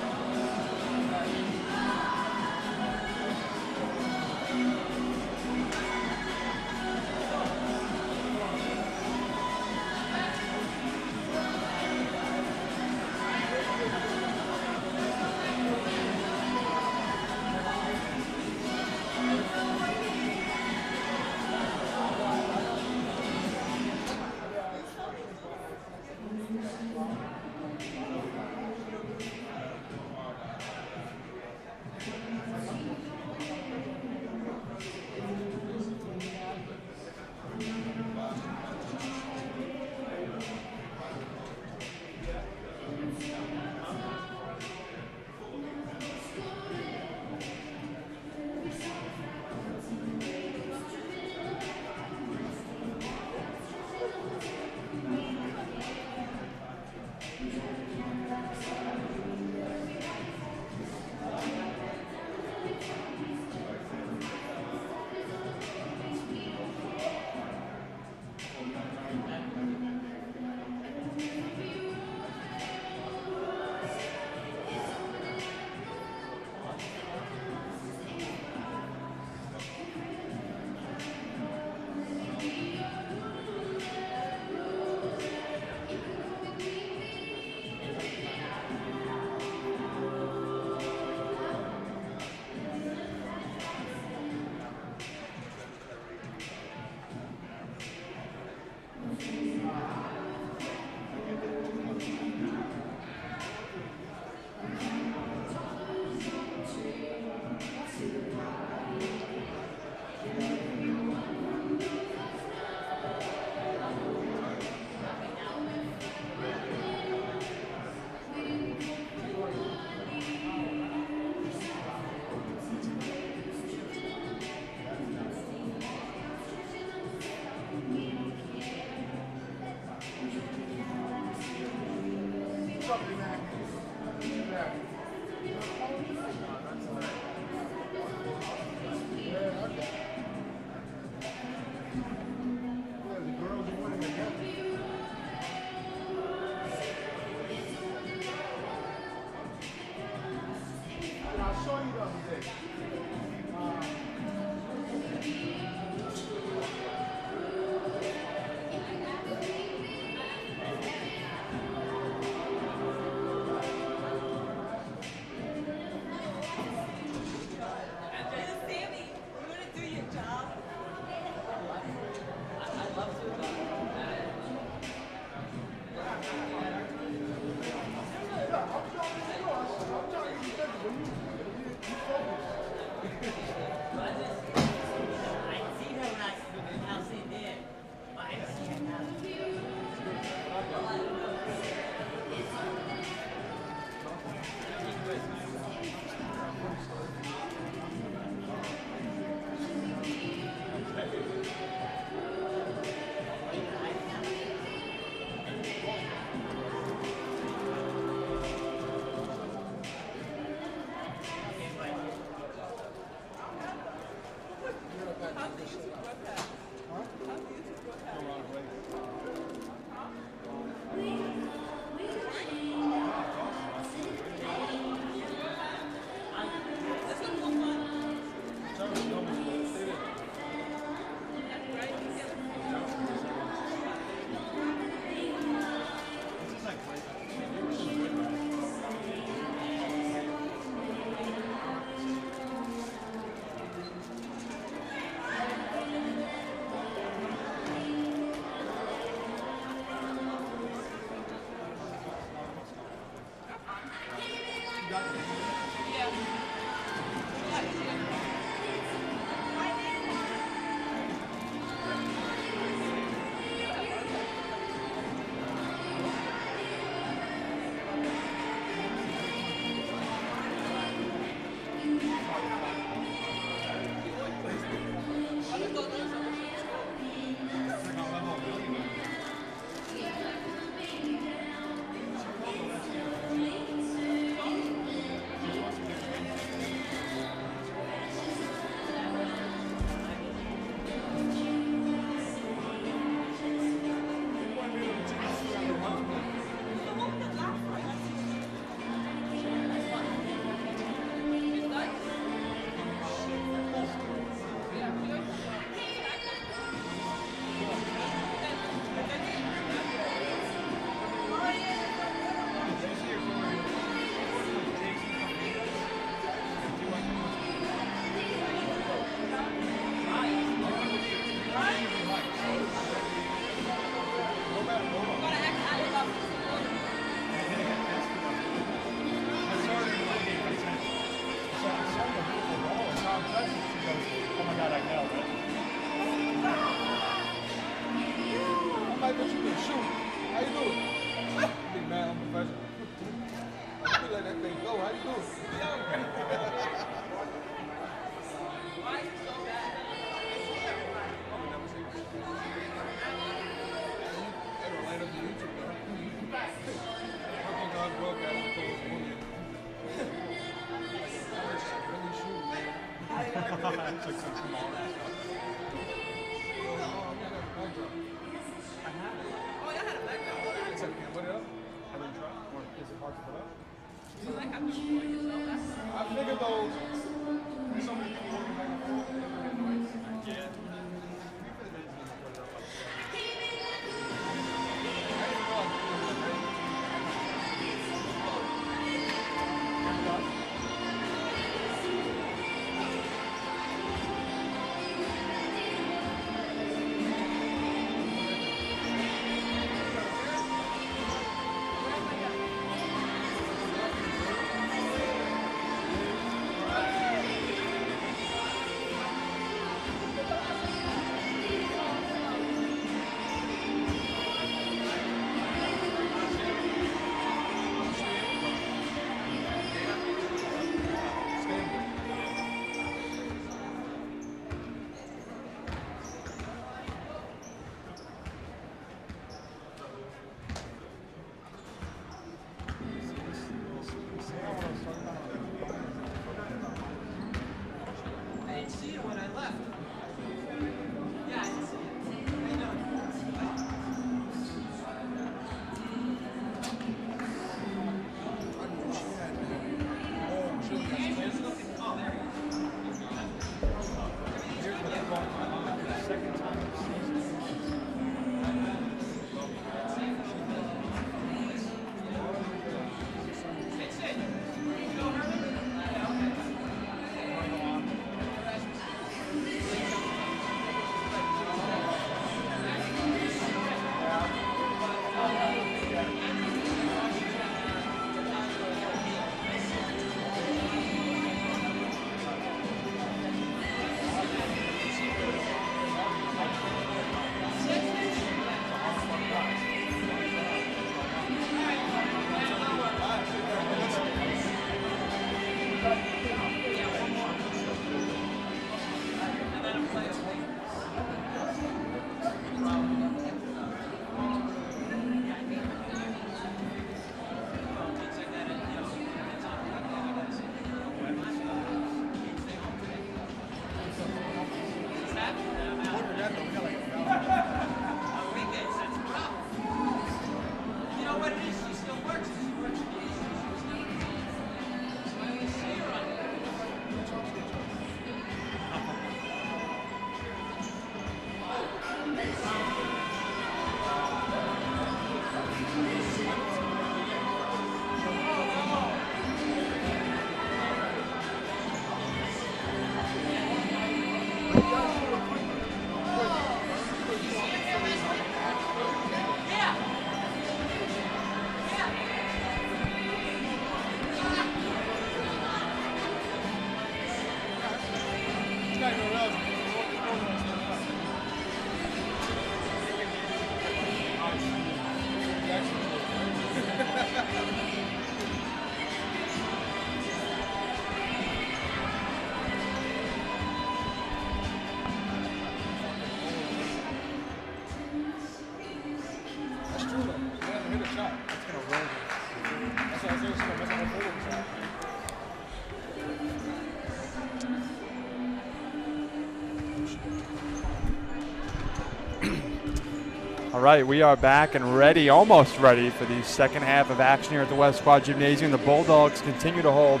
All right, we are back and ready, almost ready for the second half of action here at the West Quad Gymnasium. The Bulldogs continue to hold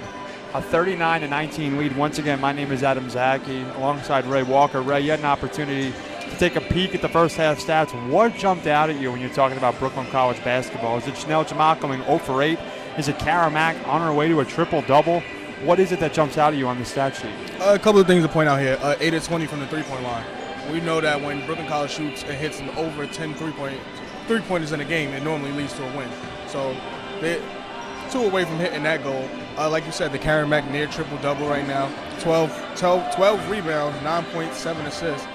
a 39-19 lead. Once again, my name is Adam Zaki, alongside Ray Walker. Ray, you had an opportunity to take a peek at the first half stats. What jumped out at you when you're talking about Brooklyn College basketball? Is it Chanel Jamal going 0 for 8? Is it Kara Mack on her way to a triple-double? What is it that jumps out at you on the stat sheet? A couple of things to point out here. 8 of 20 from the three-point line. We know that when Brooklyn College shoots and hits an over 10 three-pointers in a game, it normally leads to a win. So they're 2 away from hitting that goal. Like you said, the Karen Mack near triple-double right now. 12 rebounds, 9.7 assists.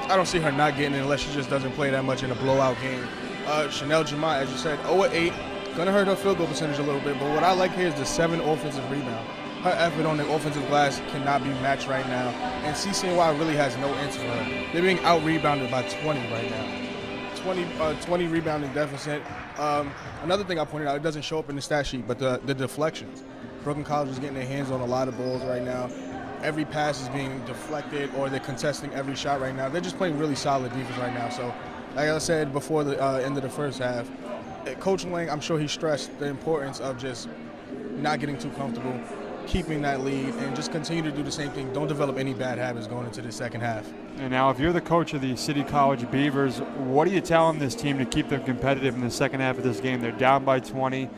I don't see her not getting it unless she just doesn't play that much in a blowout game. Chanel Jamal, as you said, 0 of 8. Going to hurt her field goal percentage a little bit, but what I like here is the 7 offensive rebounds. Her effort on the offensive glass cannot be matched right now, and CCNY really has no answer for her. They're being out-rebounded by 20 right now. 20 rebounding deficit. Another thing I pointed out, it doesn't show up in the stat sheet, but the deflections. Brooklyn College is getting their hands on a lot of balls right now. Every pass is being deflected, or they're contesting every shot right now. They're just playing really solid defense right now. So, like I said before the end of the first half, Coach Lang, I'm sure he stressed the importance of just not getting too comfortable, keeping that lead, and just continue to do the same thing. Don't develop any bad habits going into the second half. And now, if you're the coach of the City College Beavers, what are you telling this team to keep them competitive in the second half of this game? They're down by 20.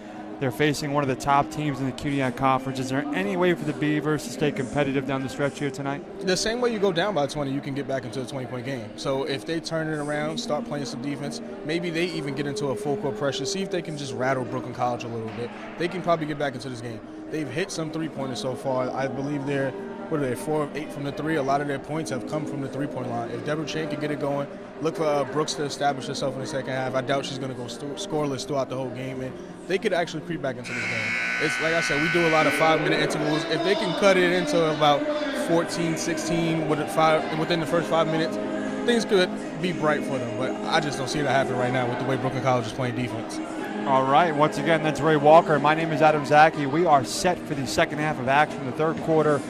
They're facing one of the top teams in the CUNY Conference. Is there any way for the Beavers to stay competitive down the stretch here tonight? The same way you go down by 20, you can get back into a 20-point game. So if they turn it around, start playing some defense, maybe they even get into a full-court pressure, see if they can just rattle Brooklyn College a little bit. They can probably get back into this game. They've hit some three-pointers so far. I believe they're 4 of 8 from the three. A lot of their points have come from the three-point line. If Deborah Chan can get it going, look for Brooks to establish herself in the second half. I doubt she's going to go scoreless throughout the whole game, and they could actually creep back into this game. It's like I said, we do a lot of 5-minute intervals. If they can cut it into about 14, 16 within the first 5 minutes, things could be bright for them. But I just don't see that happen right now with the way Brooklyn College is playing defense. All right, once again, that's Ray Walker. My name is Adam Zaki. We are set for the second half of action. The third quarter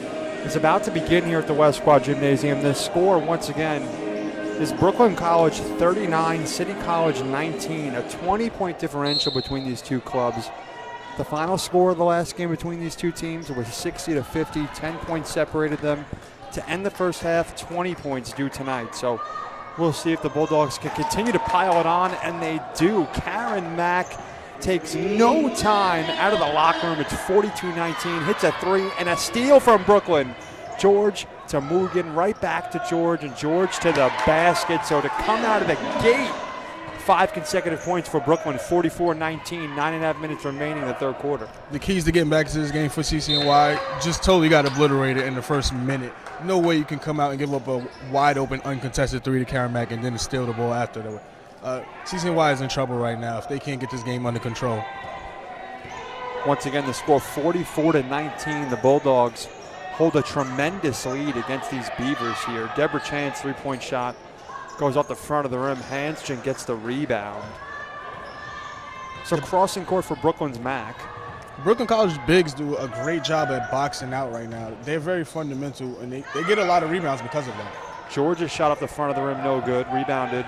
is about to begin here at the West Quad Gymnasium. The score, once again, is Brooklyn College 39, City College 19, a 20-point differential between these two clubs. The final score of the last game between these two teams was 60-50. 10 points separated them. To end the first half, 20 points due tonight. So we'll see if the Bulldogs can continue to pile it on, and they do. Karen Mack takes no time out of the locker room. It's 42-19, hits a 3, and a steal from Brooklyn. George to Mugen, right back to George, and George to the basket. So to come out of the gate, 5 consecutive points for Brooklyn, 44-19, 9.5 minutes remaining in the third quarter. The keys to getting back to this game for CCNY just totally got obliterated in the first minute. No way you can come out and give up a wide-open, uncontested 3 to Karen Mack and then steal the ball after. CCNY is in trouble right now if they can't get this game under control. Once again, the score 44-19. The Bulldogs hold a tremendous lead against these Beavers here. Deborah Chan's three-point shot goes off the front of the rim. Hansgen gets the rebound. So crossing court for Brooklyn's Mack. Brooklyn College bigs do a great job at boxing out right now. They're very fundamental, and they get a lot of rebounds because of that. Georgia's shot off the front of the rim, no good. Rebounded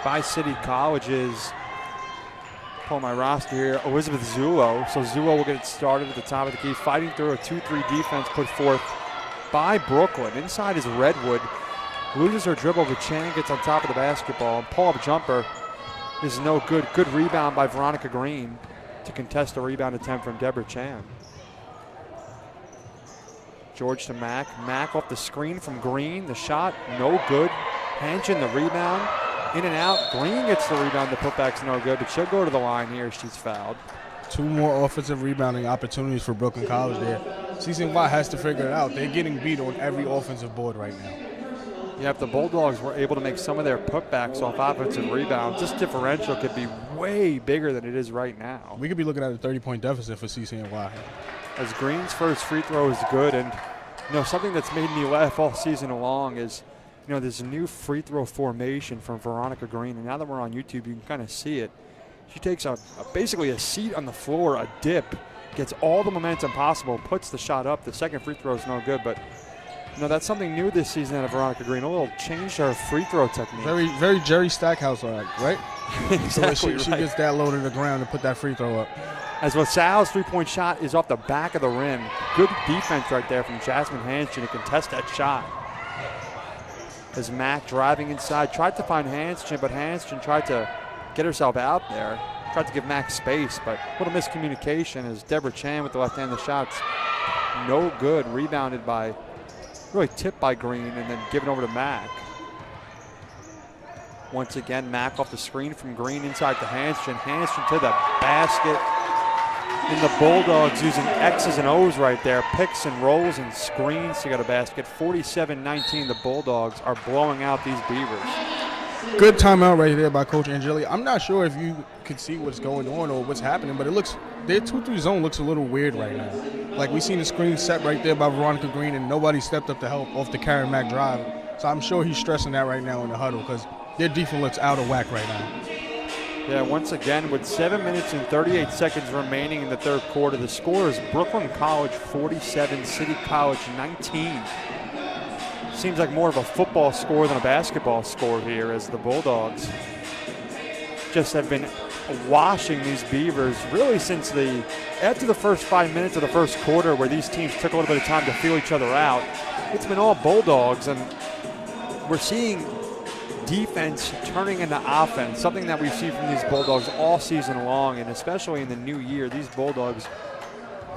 by City College's, pull my roster here, Elizabeth Zulo. So Zulo will get it started at the top of the key, fighting through a 2-3 defense put forth by Brooklyn. Inside is Redwood. Loses her dribble, but Chan gets on top of the basketball. Pull-up jumper is no good. Good rebound by Veronica Green to contest a rebound attempt from Deborah Chan. George to Mack. Mack off the screen from Green. The shot, no good. Hansgen, the rebound. In and out. Green gets the rebound. The putback's no good, but she'll go to the line here. She's fouled. 2 more offensive rebounding opportunities for Brooklyn College there. CCNY has to figure it out. They're getting beat on every offensive board right now. Yeah, if the Bulldogs were able to make some of their putbacks off offensive rebounds, this differential could be way bigger than it is right now. We could be looking at a 30-point deficit for CCNY. As Green's first free throw is good, and you know something that's made me laugh all season long is You know, there's a new free throw formation from Veronica Green, and now that we're on YouTube, you can kind of see it. She takes basically a seat on the floor, a dip, gets all the momentum possible, puts the shot up. The second free throw is no good, but you know, that's something new this season out of Veronica Green. A little change to her free throw technique. Very, very Jerry Stackhouse-like, right? Exactly. So she gets that low to the ground to put that free throw up. As LaSalle's three-point shot is off the back of the rim. Good defense right there from Jasmine Hanshin to contest that shot. As Mack driving inside, tried to find Hanshin, but Hanshin tried to get herself out there. Tried to give Mack space, but a little miscommunication as Deborah Chan with the left-handed shots. No good. Rebounded by, really tipped by Green and then given over to Mack. Once again, Mack off the screen from Green inside to Hanshin. Hanshin to the basket. And the Bulldogs using X's and O's right there. Picks and rolls and screens to get a basket. 47-19, the Bulldogs are blowing out these Beavers. Good timeout right there by Coach Angeli. I'm not sure if you could see what's going on or what's happening, but it looks, their 2-3 zone looks a little weird right now. Like we seen the screen set right there by Veronica Green and nobody stepped up to help off the Karen Mack drive. So I'm sure he's stressing that right now in the huddle because their defense looks out of whack right now. Yeah, once again, with 7 minutes and 38 seconds remaining in the third quarter, the score is Brooklyn College 47, City College 19. Seems like more of a football score than a basketball score here as the Bulldogs just have been washing these Beavers really since after the first 5 minutes of the first quarter where these teams took a little bit of time to feel each other out. It's been all Bulldogs, and we're seeing defense turning into offense, something that we've seen from these Bulldogs all season long, and especially in the new year. These Bulldogs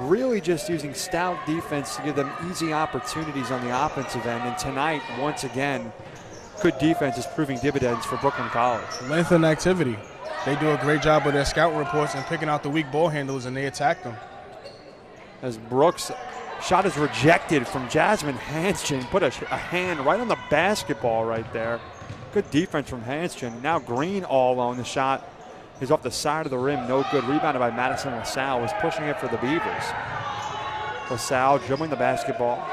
really just using stout defense to give them easy opportunities on the offensive end. And tonight, once again, good defense is proving dividends for Brooklyn College. Length and activity. They do a great job with their scouting reports and picking out the weak ball handlers, and they attack them. As Brooks' shot is rejected from Jasmine Hanshin, put a hand right on the basketball right there. Good defense from Hanshin. Now Green all alone. The shot is off the side of the rim. No good. Rebounded by Madison LaSalle. Was pushing it for the Beavers. LaSalle dribbling the basketball.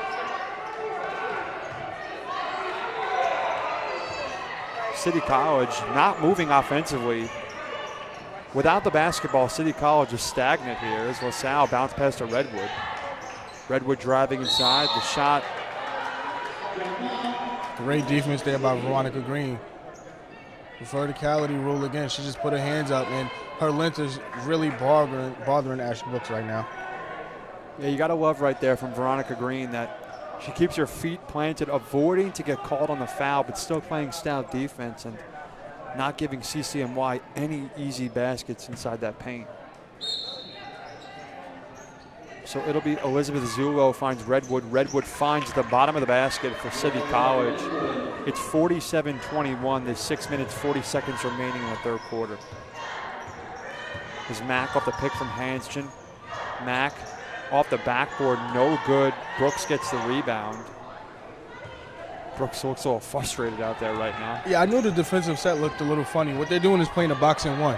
City College not moving offensively. Without the basketball, City College is stagnant here as LaSalle bounced past to Redwood. Redwood driving inside. The shot. Great defense there by Veronica Green. The verticality rule again. She just put her hands up, and her length is really bothering Ash Brooks right now. Yeah, you got to love right there from Veronica Green that she keeps her feet planted, avoiding to get called on the foul, but still playing stout defense and not giving CCNY any easy baskets inside that paint. So it'll be Elizabeth Zulo finds Redwood. Redwood finds the bottom of the basket for City College. It's 47-21. There's 6 minutes, 40 seconds remaining in the third quarter. There's Mack off the pick from Hanshin. Mack off the backboard, no good. Brooks gets the rebound. Brooks looks a little frustrated out there right now. Yeah, I know the defensive set looked a little funny. What they're doing is playing a box and one.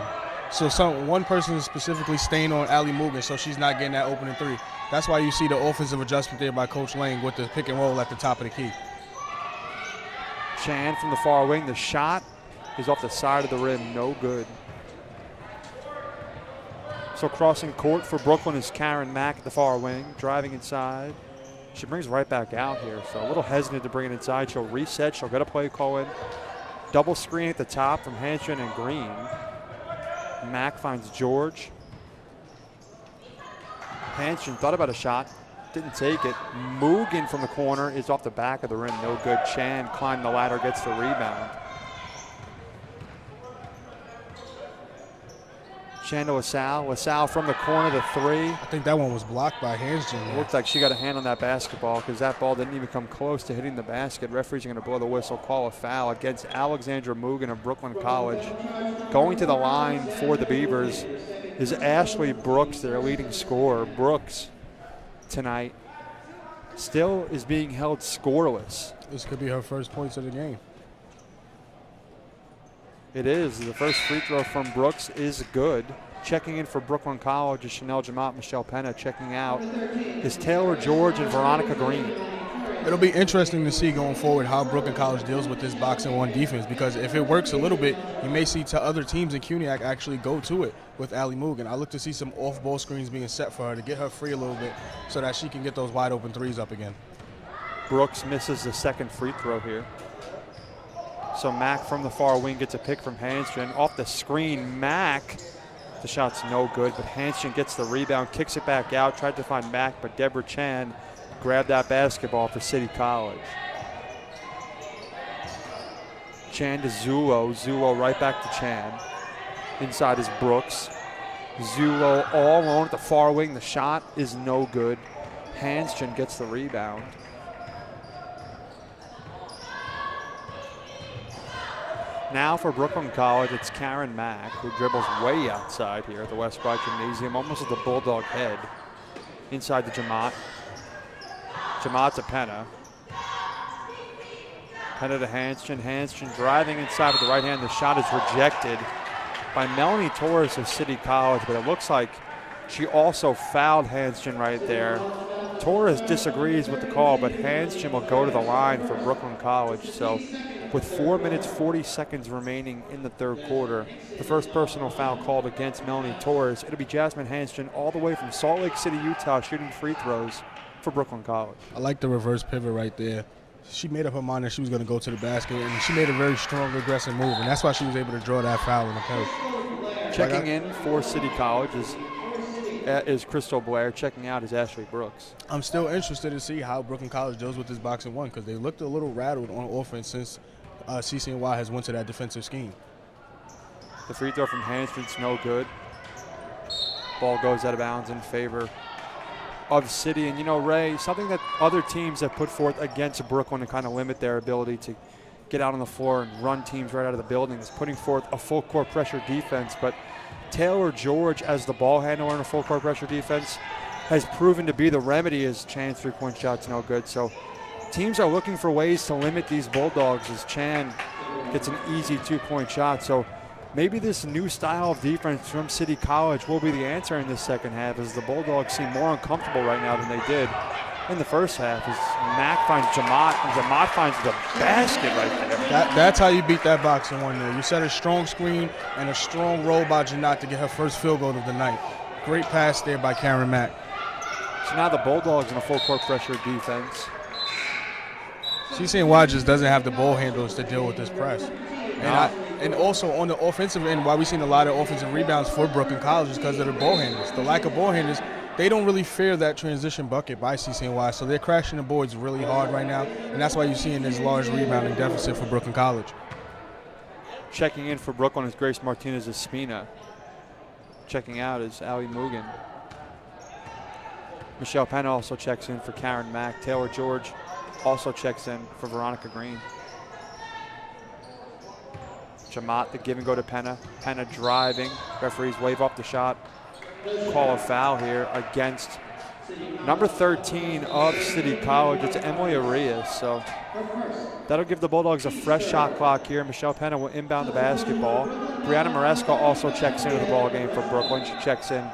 So one person is specifically staying on Ali Mugen, so she's not getting that opening three. That's why you see the offensive adjustment there by Coach Lang with the pick and roll at the top of the key. Chan from the far wing. The shot is off the side of the rim. No good. So crossing court for Brooklyn is Karen Mack at the far wing, driving inside. She brings right back out here, so a little hesitant to bring it inside. She'll reset. She'll get a play call in. Double screen at the top from Hanshin and Green. Mack finds George. Hanshin thought about a shot, didn't take it. Mugen from the corner is off the back of the rim, no good. Chan climbed the ladder, gets the rebound. Chan to LaSalle. LaSalle from the corner, the three. I think that one was blocked by Hanshin. Looked like she got a hand on that basketball because that ball didn't even come close to hitting the basket. Referees are going to blow the whistle, call a foul against Alexandra Mugen of Brooklyn College. Going to the line for the Beavers is Ashley Brooks, their leading scorer. Brooks tonight still is being held scoreless. This could be her first points of the game. It is. The first free throw from Brooks is good. Checking in for Brooklyn College is Chanel Jamont. Michelle Penna. Checking out is Taylor George and Veronica Green. It'll be interesting to see going forward how Brooklyn College deals with this boxing one defense, because if it works a little bit, you may see other teams in CUNYAC actually go to it with Ali Mugen. I look to see some off-ball screens being set for her to get her free a little bit so that she can get those wide-open threes up again. Brooks misses the second free throw here. So Mack from the far wing gets a pick from Hanstrom. Off the screen, Mack. The shot's no good, but Hanstrom gets the rebound, kicks it back out, tried to find Mack, but Deborah Chan grabbed that basketball for City College. Chan to Zulo. Zulo right back to Chan. Inside is Brooks. Zulo all alone at the far wing. The shot is no good. Hanstrom gets the rebound. Now for Brooklyn College, it's Karen Mack, who dribbles way outside here at the West Quad Gymnasium, almost at the Bulldog head. Inside to Jamat. Jamat to Penna. Penna to Hanstrom. Hanstrom driving inside with the right hand. The shot is rejected by Melanie Torres of City College, but it looks like she also fouled Hanstrom right there. Torres disagrees with the call, but Hanstrom will go to the line for Brooklyn College. So with 4 minutes, 40 seconds remaining in the third quarter, the first personal foul called against Melanie Torres. It'll be Jasmine Hanstrom all the way from Salt Lake City, Utah, shooting free throws for Brooklyn College. I like the reverse pivot right there. She made up her mind that she was going to go to the basket, and she made a very strong, aggressive move, and that's why she was able to draw that foul in the post. Checking in for City College is Crystal Blair. Checking out is Ashley Brooks. I'm still interested to see how Brooklyn College deals with this boxing one, because they looked a little rattled on offense since CCNY has went to that defensive scheme. The free throw from Hanstrom's no good. Ball goes out of bounds in favor of City. And, you know, Ray, something that other teams have put forth against Brooklyn to kind of limit their ability to get out on the floor and run teams right out of the building is putting forth a full court pressure defense. But Taylor George, as the ball handler in a full court pressure defense, has proven to be the remedy as Chan's three-point shot's no good. So teams are looking for ways to limit these Bulldogs as Chan gets an easy two-point shot. So maybe this new style of defense from City College will be the answer in this second half, as the Bulldogs seem more uncomfortable right now than they did in the first half, as Mack finds Jamat, and Jamat finds the basket right there. That's how you beat that boxing one there. You set a strong screen and a strong roll by Janat to get her first field goal of the night. Great pass there by Karen Mack. So now the Bulldogs in a full court pressure defense. CCNY just doesn't have the ball handlers to deal with this press. And also on the offensive end, why we've seen a lot of offensive rebounds for Brooklyn College is because of the ball handlers. The lack of ball handlers, they don't really fear that transition bucket by CCNY, so they're crashing the boards really hard right now, and that's why you're seeing this large rebounding deficit for Brooklyn College. Checking in for Brooklyn is Grace Martinez-Espina. Checking out is Ali Mugen. Michelle Penna also checks in for Karen Mack. Taylor George also checks in for Veronica Green. Jamat, the give and go to Penna. Penna driving. Referees wave off the shot. Call a foul here against number 13 of City College. It's Emily Arias. So that'll give the Bulldogs a fresh shot clock here. Michelle Penna will inbound the basketball. Brianna Maresca also checks into the ball game for Brooklyn. She checks in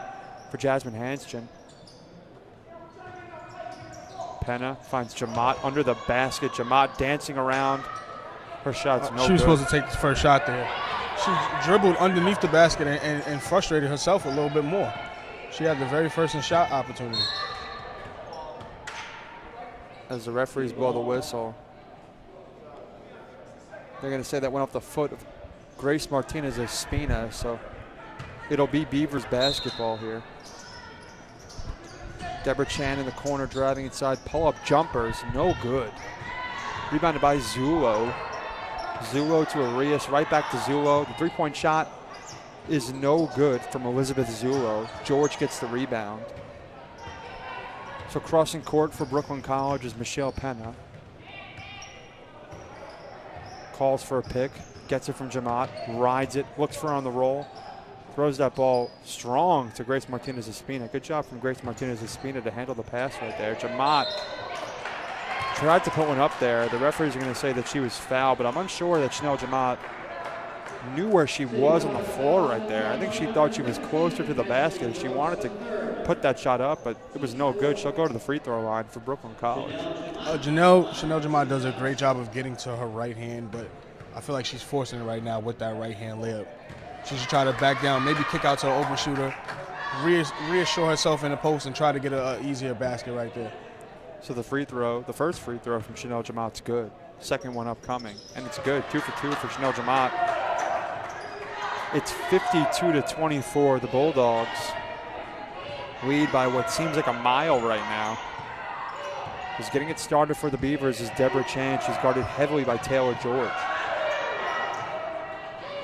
for Jasmine Hanstrom. Penna finds Jamat under the basket. Jamat dancing around. Her shot's no good. She was supposed to take the first shot there. She dribbled underneath the basket and frustrated herself a little bit more. She had the very first shot opportunity. As the referees blow the whistle, they're going to say that went off the foot of Grace Martinez-Espina, so it'll be Beavers basketball here. Deborah Chan in the corner driving inside, pull-up jumpers, no good. Rebounded by Zulo. Zulo to Arias, right back to Zulo. The three-point shot is no good from Elizabeth Zulo. George gets the rebound. So crossing court for Brooklyn College is Michelle Penna. Calls for a pick, gets it from Jamat, rides it, looks for her on the roll, throws that ball strong to Grace Martinez-Espina. Good job from Grace Martinez-Espina to handle the pass right there. Jamat tried to put one up there. The referees are going to say that she was fouled, but I'm unsure that Chanel Jamat knew where she was on the floor right there. I think she thought she was closer to the basket. She wanted to put that shot up, but it was no good. She'll go to the free throw line for Brooklyn College. Chanel Jamont does a great job of getting to her right hand, but I feel like she's forcing it right now with that right hand layup. She should try to back down, maybe kick out to an open shooter, reassure herself in the post, and try to get an easier basket right there. So the first free throw from Chanel Jamont's good. Second one upcoming, and it's good. 2 for 2 for Chanel Jamont. It's 52-24. The Bulldogs lead by what seems like a mile right now. Is getting it started for the Beavers is Deborah Chan. She's guarded heavily by Taylor George.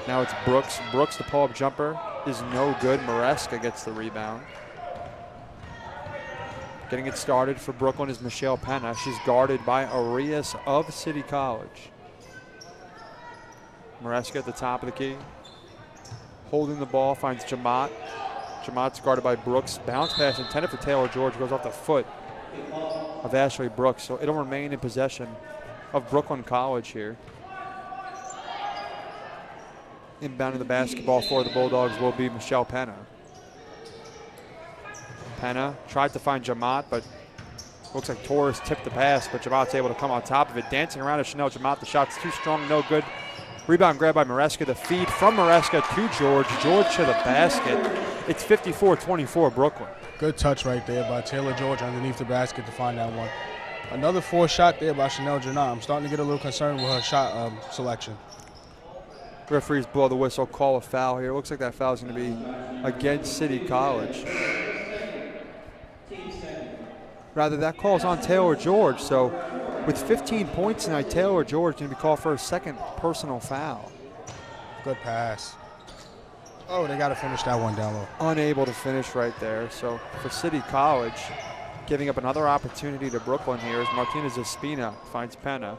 Now it's Brooks. Brooks, the pull-up jumper, is no good. Maresca gets the rebound. Getting it started for Brooklyn is Michelle Penna. She's guarded by Arias of City College. Maresca at the top of the key. Holding the ball, finds Jamont. Jamont's guarded by Brooks. Bounce pass intended for Taylor George, goes off the foot of Ashley Brooks. So it'll remain in possession of Brooklyn College here. Inbounding the basketball for the Bulldogs will be Michelle Penna. Penna tried to find Jamont, but looks like Torres tipped the pass, but Jamont's able to come on top of it. Dancing around to Chanel Jamont. The shot's too strong, no good. Rebound grab by Maresca. The feed from Maresca to George. George to the basket. It's 54-24 Brooklyn. Good touch right there by Taylor George underneath the basket to find that one. Another forced shot there by Chanel Jamont. I'm starting to get a little concerned with her shot selection. Referees blow the whistle, call a foul here. Looks like that foul is going to be against City College. Rather, that call's on Taylor George. So with 15 points tonight, Taylor George going to be called for a second personal foul. Good pass. Oh, they got to finish that one down low. Unable to finish right there. So for City College, giving up another opportunity to Brooklyn here as Martinez Espina finds Penna.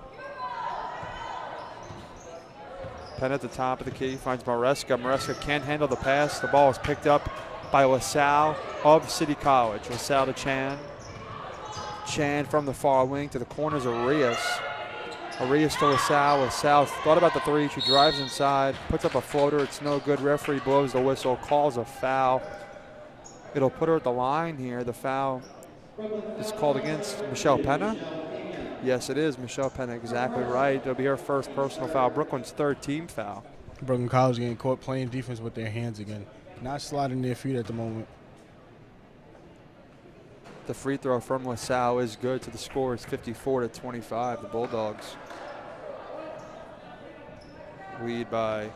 Penna at the top of the key, finds Maresca. Maresca can't handle the pass. The ball is picked up by LaSalle of City College. LaSalle to Chan. Chan from the far wing to the corners of Arias. Arias to LaSalle. LaSalle thought about the three. She drives inside, puts up a floater. It's no good. Referee blows the whistle, calls a foul. It'll put her at the line here. The foul is called against Michelle Penna. Yes, it is Michelle Penna, exactly right. It'll be her first personal foul. Brooklyn's third team foul. Brooklyn College getting caught playing defense with their hands again. Not sliding their feet at the moment. The free throw from LaSalle is good, so the score is 54-25. The Bulldogs lead by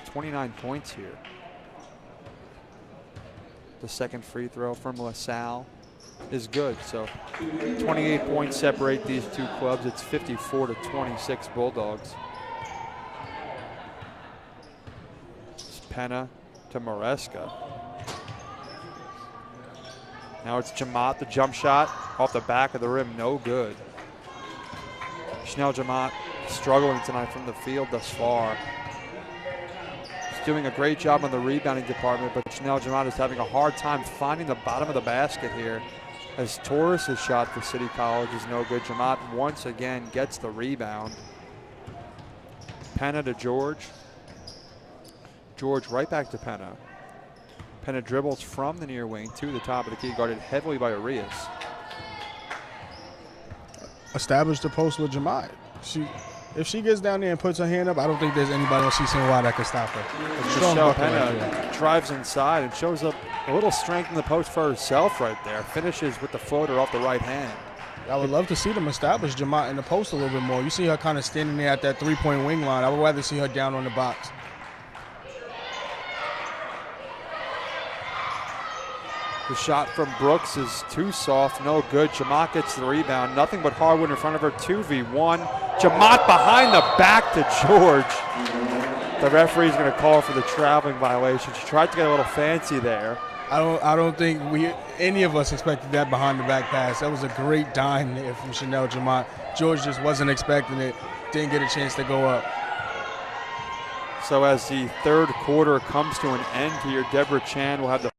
29 points here. The second free throw from LaSalle is good, so 28 points separate these two clubs. It's 54-26 Bulldogs. It's Penna to Maresca. Now it's Jamont, the jump shot off the back of the rim, no good. Chanel Jamont struggling tonight from the field thus far. She's doing a great job on the rebounding department, but Chanel Jamont is having a hard time finding the bottom of the basket here, as Torres' shot for City College is no good. Jamont once again gets the rebound. Penna to George. George right back to Penna. Penna dribbles from the near wing to the top of the key, guarded heavily by Arias. Establish the post with Jamont. If she gets down there and puts her hand up, I don't think there's anybody on CCNY that can stop her. Michelle Penna drives inside and shows up a little strength in the post for herself right there. Finishes with the floater off the right hand. I would love to see them establish Jamont in the post a little bit more. You see her kind of standing there at that three-point wing line. I would rather see her down on the box. The shot from Brooks is too soft, no good. Jamont gets the rebound. Nothing but hardwood in front of her, 2v1. Jamont behind the back to George. The referee's going to call for the traveling violation. She tried to get a little fancy there. I don't think any of us expected that behind the back pass. That was a great dime there from Chanel Jamont. George just wasn't expecting it. Didn't get a chance to go up. So as the third quarter comes to an end here, Deborah Chan will have the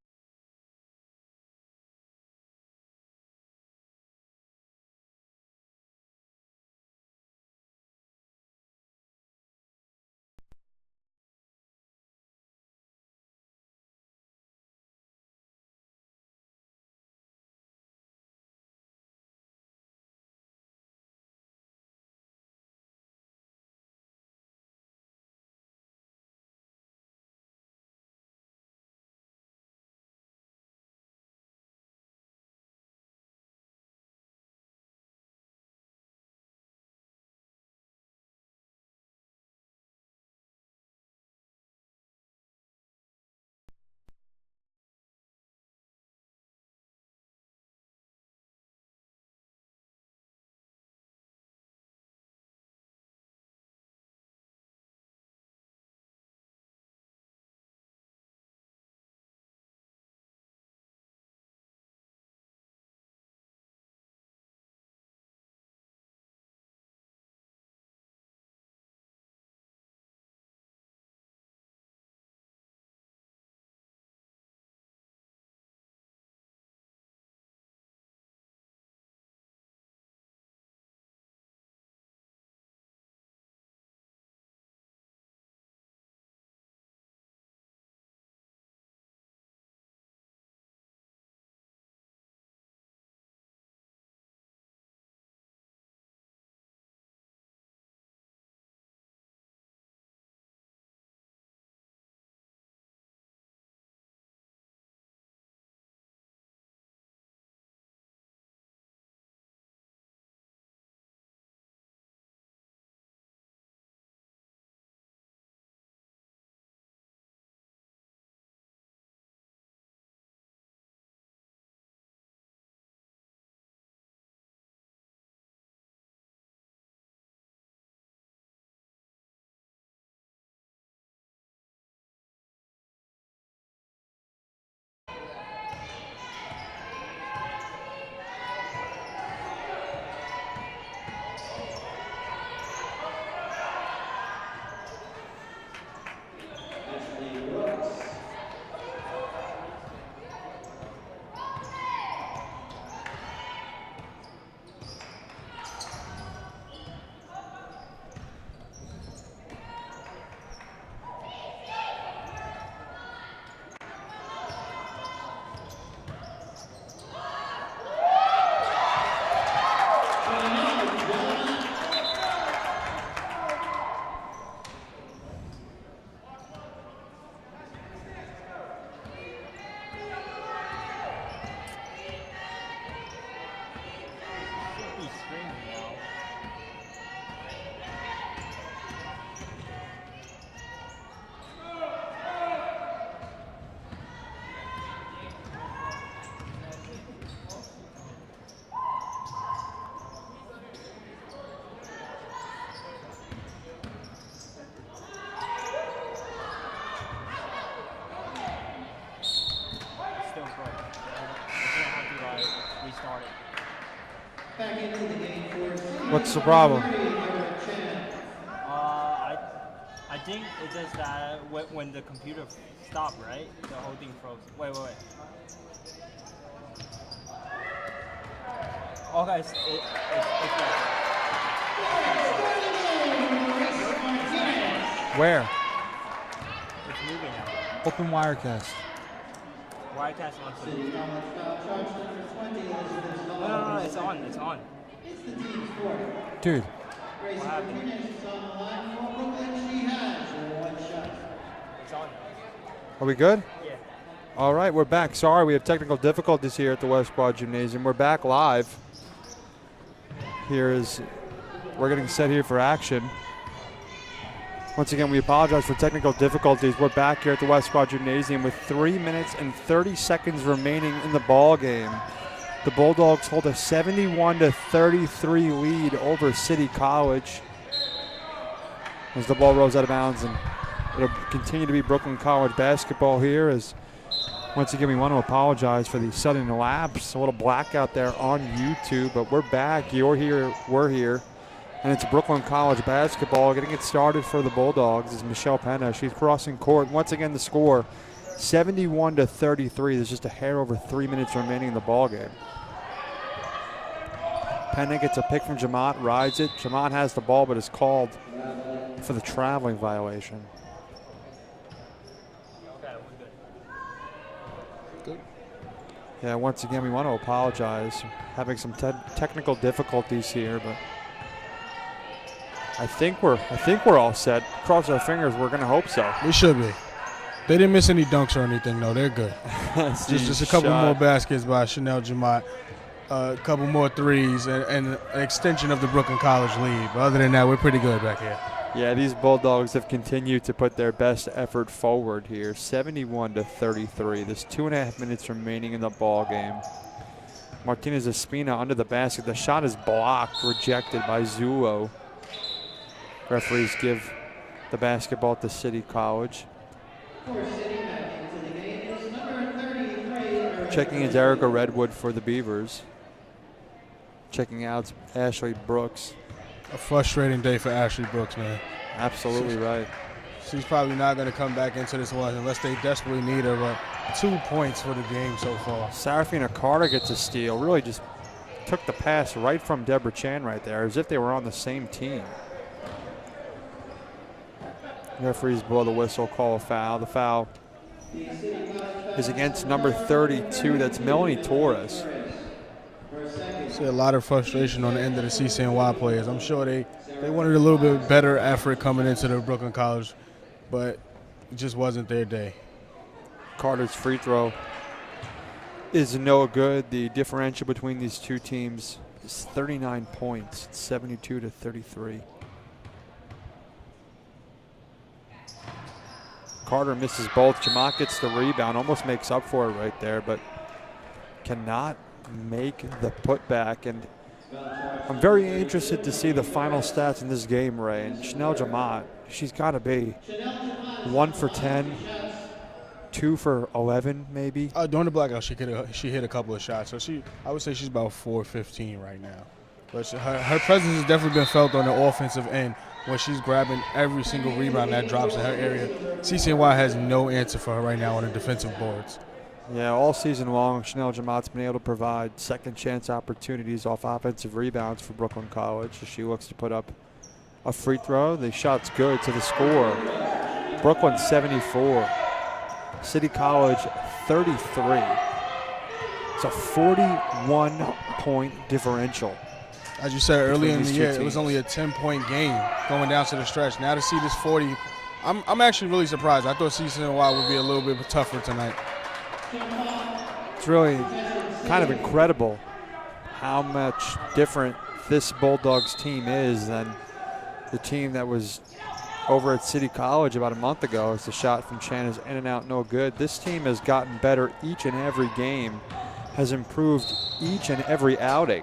Back into the game for City What's the problem? I think it's just that when the computer stopped, right? The whole thing froze. Wait. Okay, it's Where? it's moving now. Open Wirecast. Wirecast wants to. No, it's on. It's on. Dude, What happened? It's on. are we good? Yeah. All right, we're back. Sorry, we have technical difficulties here at the West Quad Gymnasium. We're back live. We're getting set here for action. Once again, we apologize for technical difficulties. We're back here at the West Quad Gymnasium with 3 minutes and 30 seconds remaining in the ball game. The Bulldogs hold a 71-33 lead over City College as the ball rolls out of bounds, and it'll continue to be Brooklyn College basketball here. As once again, we want to apologize for the sudden lapse, a little blackout there on YouTube, but we're back. You're here, we're here. And it's Brooklyn College basketball. Getting it started for the Bulldogs is Michelle Penna. She's crossing court. Once again, the score, 71-33. There's just a hair over 3 minutes remaining in the ball game. Penna gets a pick from Jamont, rides it. Jamont has the ball, but is called for the traveling violation. Okay, we're good. Yeah, once again, we want to apologize. Having some technical difficulties here, but I think we're all set. Cross our fingers. We're going to hope so. We should be. They didn't miss any dunks or anything, though. They're good. just a couple more baskets by Chanel Jamont, a couple more threes, and an extension of the Brooklyn College lead. But other than that, we're pretty good back here. Yeah, these Bulldogs have continued to put their best effort forward here. 71-33. There's 2.5 minutes remaining in the ball game. Martinez Espina under the basket. The shot is blocked, rejected by Zulo. Referees give the basketball to City College. Checking is Erica Redwood for the Beavers. Checking out Ashley Brooks. A frustrating day for Ashley Brooks, man. Absolutely right. She's probably not going to come back into this one unless they desperately need her, but 2 points for the game so far. Serafina Carter gets a steal. Really just took the pass right from Deborah Chan right there, as if they were on the same team. Referees blow the whistle, call a foul. The foul is against number 32. That's Melanie Torres. See a lot of frustration on the end of the CCNY players. I'm sure they wanted a little bit better effort coming into the Brooklyn College, but it just wasn't their day. Carter's free throw is no good. The differential between these two teams is 39 points. It's 72-33. Carter misses both. Jamont gets the rebound, almost makes up for it right there, but cannot make the putback. And I'm very interested to see the final stats in this game, Ray. And Chanel Jamont, she's got to be 1 for 10, 2 for 11, maybe. During the blackout, she hit a couple of shots. So I would say she's about 4-15 right now. But her presence has definitely been felt on the offensive end when she's grabbing every single rebound that drops in her area. CCNY has no answer for her right now on the defensive boards. Yeah, all season long, Chanel Jamont's been able to provide second chance opportunities off offensive rebounds for Brooklyn College as she looks to put up a free throw. The shot's good, to the score. Brooklyn 74, City College 33. It's a 41-point differential. As you said earlier in the year, it was teams. only a 10-point game going down to the stretch. Now to see this 40, I'm actually really surprised. I thought CCNY would be a little bit tougher tonight. It's really kind of incredible how much different this Bulldogs team is than the team that was over at City College about a month ago. As the shot from Chan is in and out, no good. This team has gotten better each and every game, has improved each and every outing.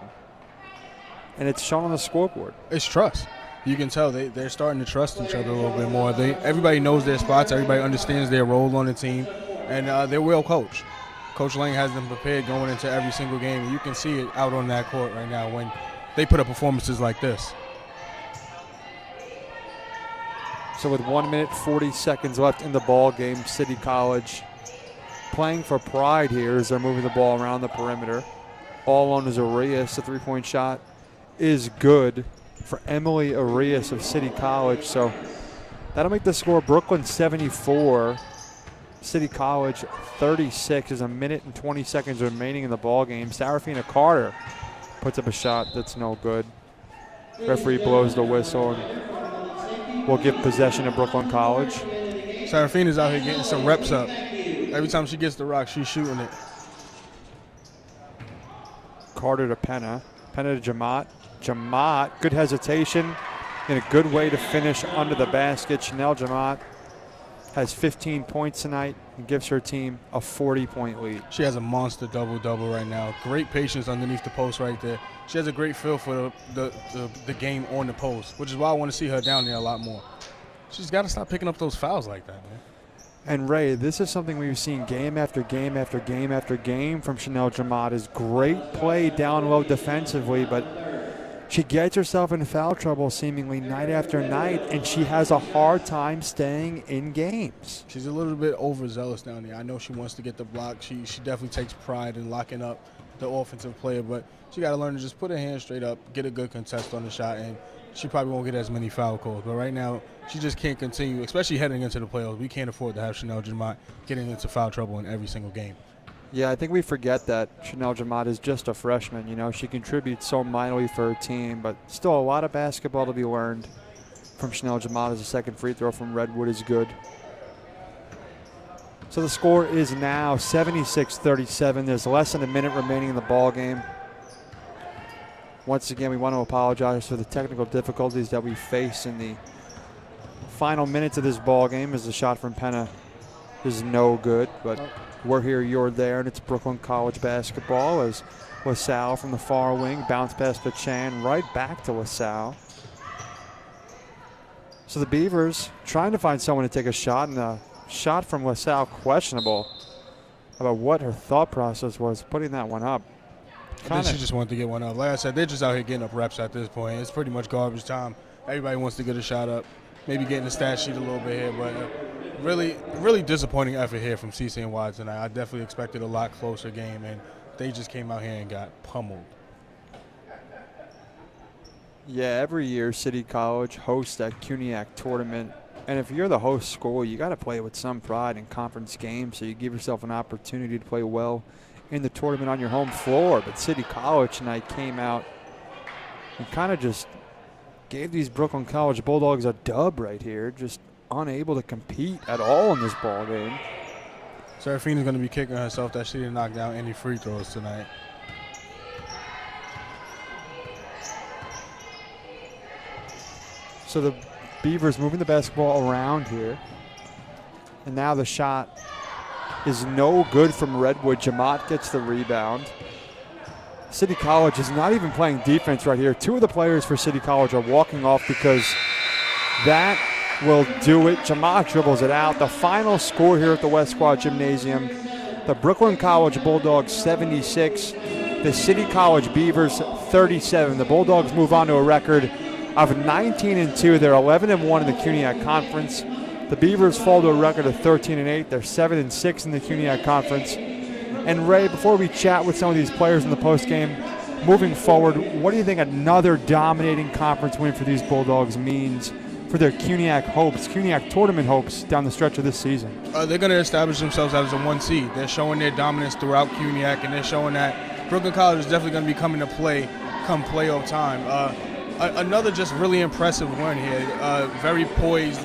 And it's shown on the scoreboard. It's trust. You can tell they're starting to trust each other a little bit more. Everybody knows their spots. Everybody understands their role on the team, and they're well coached. Coach Lang has them prepared going into every single game, and you can see it out on that court right now when they put up performances like this. So with 1 minute 40 seconds left in the ball game, City College playing for pride here as they're moving the ball around the perimeter. All on is Arias. The three-point shot is good for Emily Arias of City College. So that'll make the score Brooklyn 74, City College 36. There's a minute and 20 seconds remaining in the ball game. Serafina Carter puts up a shot that's no good. Referee blows the whistle and will give possession to Brooklyn College. Serafina's out here getting some reps up. Every time she gets the rock, she's shooting it. Carter to Penna. Penna to Jamat. Jamat, good hesitation and a good way to finish under the basket. Chanel Jamat has 15 points tonight and gives her team a 40-point lead. She has a monster double-double right now. Great patience underneath the post right there. She has a great feel for the game on the post, which is why I want to see her down there a lot more. She's got to stop picking up those fouls like that, man. And Ray, this is something we've seen game after game after game after game from Chanel Jamat, is great play down low defensively, but she gets herself in foul trouble seemingly night after night, and she has a hard time staying in games. She's a little bit overzealous down there. I know she wants to get the block. She definitely takes pride in locking up the offensive player, but she got to learn to just put her hands straight up, get a good contest on the shot, and she probably won't get as many foul calls. But right now, she just can't continue, especially heading into the playoffs. We can't afford to have Chanel Jamat getting into foul trouble in every single game. Yeah, I think we forget that Chanel Jamat is just a freshman. You know, she contributes so mightily for her team, but still a lot of basketball to be learned from Chanel Jamat. As a second free throw from Redwood is good. So the score is now 76-37. There's less than a minute remaining in the ball game. Once again, we want to apologize for the technical difficulties that we face in the final minutes of this ball game, as the shot from Penna is no good, but we're here, you're there, and it's Brooklyn College basketball as LaSalle from the far wing bounce pass to Chan, right back to LaSalle. So the Beavers trying to find someone to take a shot, and a shot from LaSalle questionable about what her thought process was putting that one up. I think she just wanted to get one up. Like I said, they're just out here getting up reps at this point. It's pretty much garbage time. Everybody wants to get a shot up. Maybe getting the stat sheet a little bit here, but really, really disappointing effort here from CCNY tonight. I definitely expected a lot closer game, and they just came out here and got pummeled. Yeah, every year City College hosts that CUNYAC tournament, and if you're the host school, you got to play with some pride in conference games, so you give yourself an opportunity to play well in the tournament on your home floor. But City College tonight came out and kind of just gave these Brooklyn College Bulldogs a dub right here, just unable to compete at all in this ball game. Serafina's going to be kicking herself that she didn't knock down any free throws tonight. So the Beavers moving the basketball around here. And now the shot is no good from Redwood. Jamat gets the rebound. City College is not even playing defense right here. Two of the players for City College are walking off because that will do it. Jamat dribbles it out. The final score here at the West Quad Gymnasium, the Brooklyn College Bulldogs 76, the City College Beavers 37. The Bulldogs move on to a record of 19-2. They're 11-1 in the CUNYAC Conference. The Beavers fall to a record of 13-8. They're 7-6 in the CUNYAC Conference. And Ray, before we chat with some of these players in the postgame, moving forward, what do you think another dominating conference win for these Bulldogs means for their CUNYAC hopes, CUNYAC tournament hopes down the stretch of this season? They're going to establish themselves as a 1 seed. They're showing their dominance throughout CUNYAC, and they're showing that Brooklyn College is definitely going to be coming to play come playoff time. Another just really impressive win here. Very poised,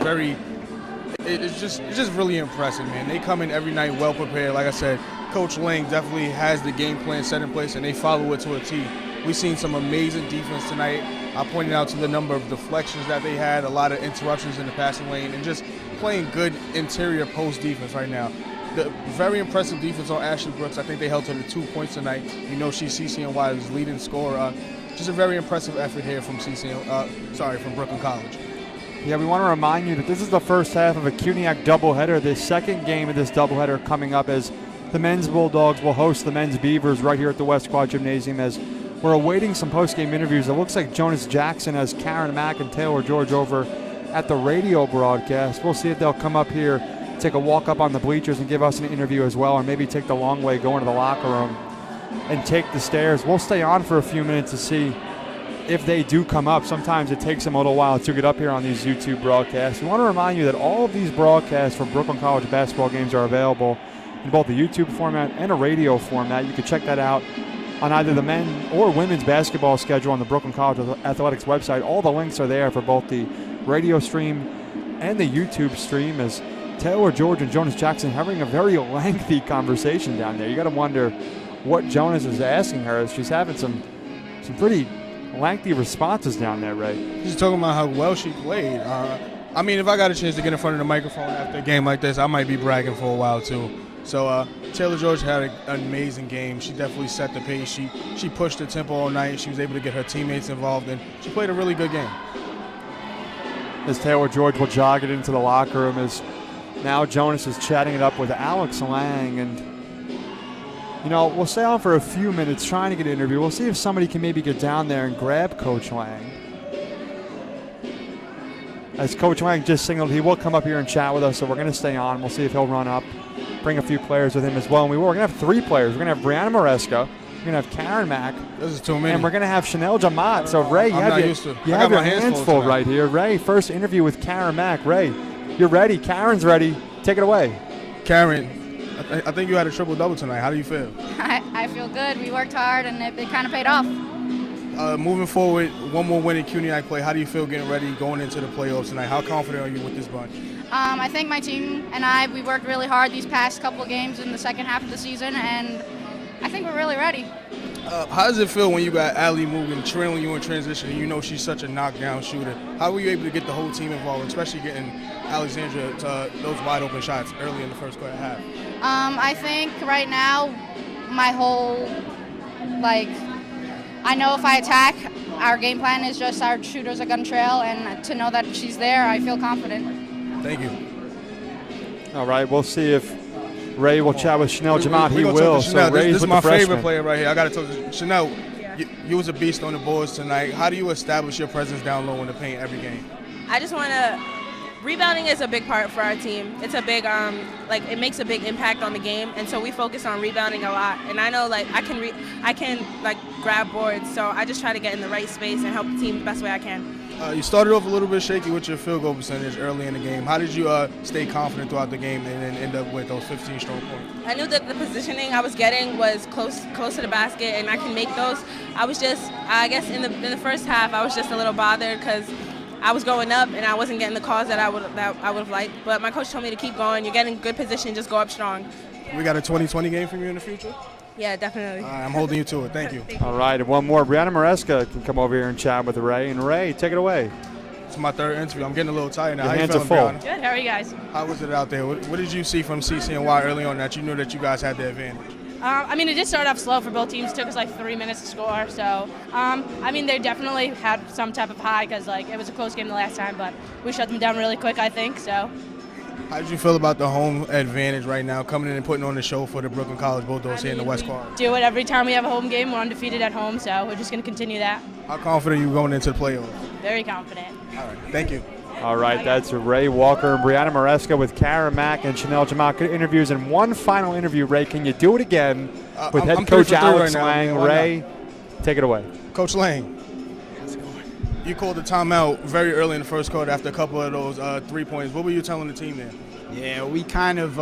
it's just really impressive, man. They come in every night well prepared. Like I said, Coach Lang definitely has the game plan set in place, and they follow it to a T. We've seen some amazing defense tonight. I pointed out to the number of deflections that they had, a lot of interruptions in the passing lane, and just playing good interior post defense right now. The very impressive defense on Ashley Brooks. I think they held her to 2 points tonight. You know she's CCNY's leading scorer. Just a very impressive effort here from from Brooklyn College. Yeah, we want to remind you that this is the first half of a CUNYAC doubleheader. The second game of this doubleheader coming up as the men's Bulldogs will host the men's Beavers right here at the West Quad Gymnasium as we're awaiting some post-game interviews. It looks like Jonas Jackson has Karen Mack and Taylor George over at the radio broadcast. We'll see if they'll come up here, take a walk up on the bleachers and give us an interview as well, or maybe take the long way, go into the locker room and take the stairs. We'll stay on for a few minutes to see if they do come up. Sometimes it takes them a little while to get up here on these YouTube broadcasts. We want to remind you that all of these broadcasts for Brooklyn College basketball games are available in both the YouTube format and a radio format. You can check that out on either the men or women's basketball schedule on the Brooklyn College Athletics website. All the links are there for both the radio stream and the YouTube stream, as Taylor George and Jonas Jackson having a very lengthy conversation down there. You got to wonder what Jonas is asking her, as she's having some pretty lengthy responses down there, Ray. She's talking about how well she played. I mean, if I got a chance to get in front of the microphone after a game like this, I might be bragging for a while too. So Taylor George had an amazing game. She definitely set the pace. She pushed the tempo all night. She was able to get her teammates involved, and she played a really good game. As Taylor George will jog it into the locker room, as now Jonas is chatting it up with Alex Lang, and we'll stay on for a few minutes trying to get an interview. We'll see if somebody can maybe get down there and grab Coach Lang. As Coach Lang just signaled, he will come up here and chat with us, so we're going to stay on. We'll see if he'll run up, bring a few players with him as well. And we're going to have 3 players. We're going to have Brianna Maresca, we're going to have Karen Mack. This is too many. And we're going to have Chanel Jamat. So, Ray, you have your hands full right here. Ray, first interview with Karen Mack. Ray, you're ready. Karen's ready. Take it away. Karen, I think you had a triple-double tonight. How do you feel? I feel good. We worked hard, and it kind of paid off. Moving forward, one more win in CUNY play. How do you feel getting ready going into the playoffs tonight? How confident are you with this bunch? I think my team and we worked really hard these past couple of games in the second half of the season, and I think we're really ready. How does it feel when you got Allie Mugen trailing you in transition and she's such a knockdown shooter? How were you able to get the whole team involved, especially getting Alexandra to those wide open shots early in the first quarter half? I think right now my whole, I know if I attack, our game plan is just our shooters are going to trail, and to know that she's there, I feel confident. Thank you. All right, we'll see if Ray will chat with Chanel Jamat. He will. So this is my favorite freshman player right here. I got to talk to Chanel. You was a beast on the boards tonight. How do you establish your presence down low in the paint every game? I just want to. Rebounding is a big part for our team. It's a big, it makes a big impact on the game, and so we focus on rebounding a lot. And I know, I can grab boards, so I just try to get in the right space and help the team the best way I can. You started off a little bit shaky with your field goal percentage early in the game. How did you stay confident throughout the game and then end up with those 15 strong points? I knew that the positioning I was getting was close to the basket, and I can make those. I was just, I guess, in the first half, I was just a little bothered because I was going up and I wasn't getting the calls that I would have liked. But my coach told me to keep going. You're getting good position. Just go up strong. We got a 2020 game from you in the future? Yeah, definitely. I'm holding you to it. Thank you. All right, and one more. Brianna Maresca can come over here and chat with Ray. And Ray, take it away. It's my third interview. I'm getting a little tired now. Your How hands you are feeling, full. Brianna? Good. How are you guys? How was it out there? What did you see from CCNY early on that you knew that you guys had the advantage? It did start off slow for both teams. It took us 3 minutes to score. So, they definitely had some type of high because it was a close game the last time, but we shut them down really quick, I think. So. How did you feel about the home advantage right now, coming in and putting on the show for the Brooklyn College Bulldogs here in the West Quad? Do it every time we have a home game. We're undefeated at home, so we're just going to continue that. How confident are you going into the playoffs? Very confident. All right, thank you. All right, that's Ray Walker and Brianna Maresca with Karen Mack and Chanel Jamat. Good interviews. And one final interview, Ray. Can you do it again with head coach Alex Lang? Ray, take it away. Coach Lang, you called the timeout very early in the first quarter after a couple of those 3-pointers. What were you telling the team there? Yeah, we kind of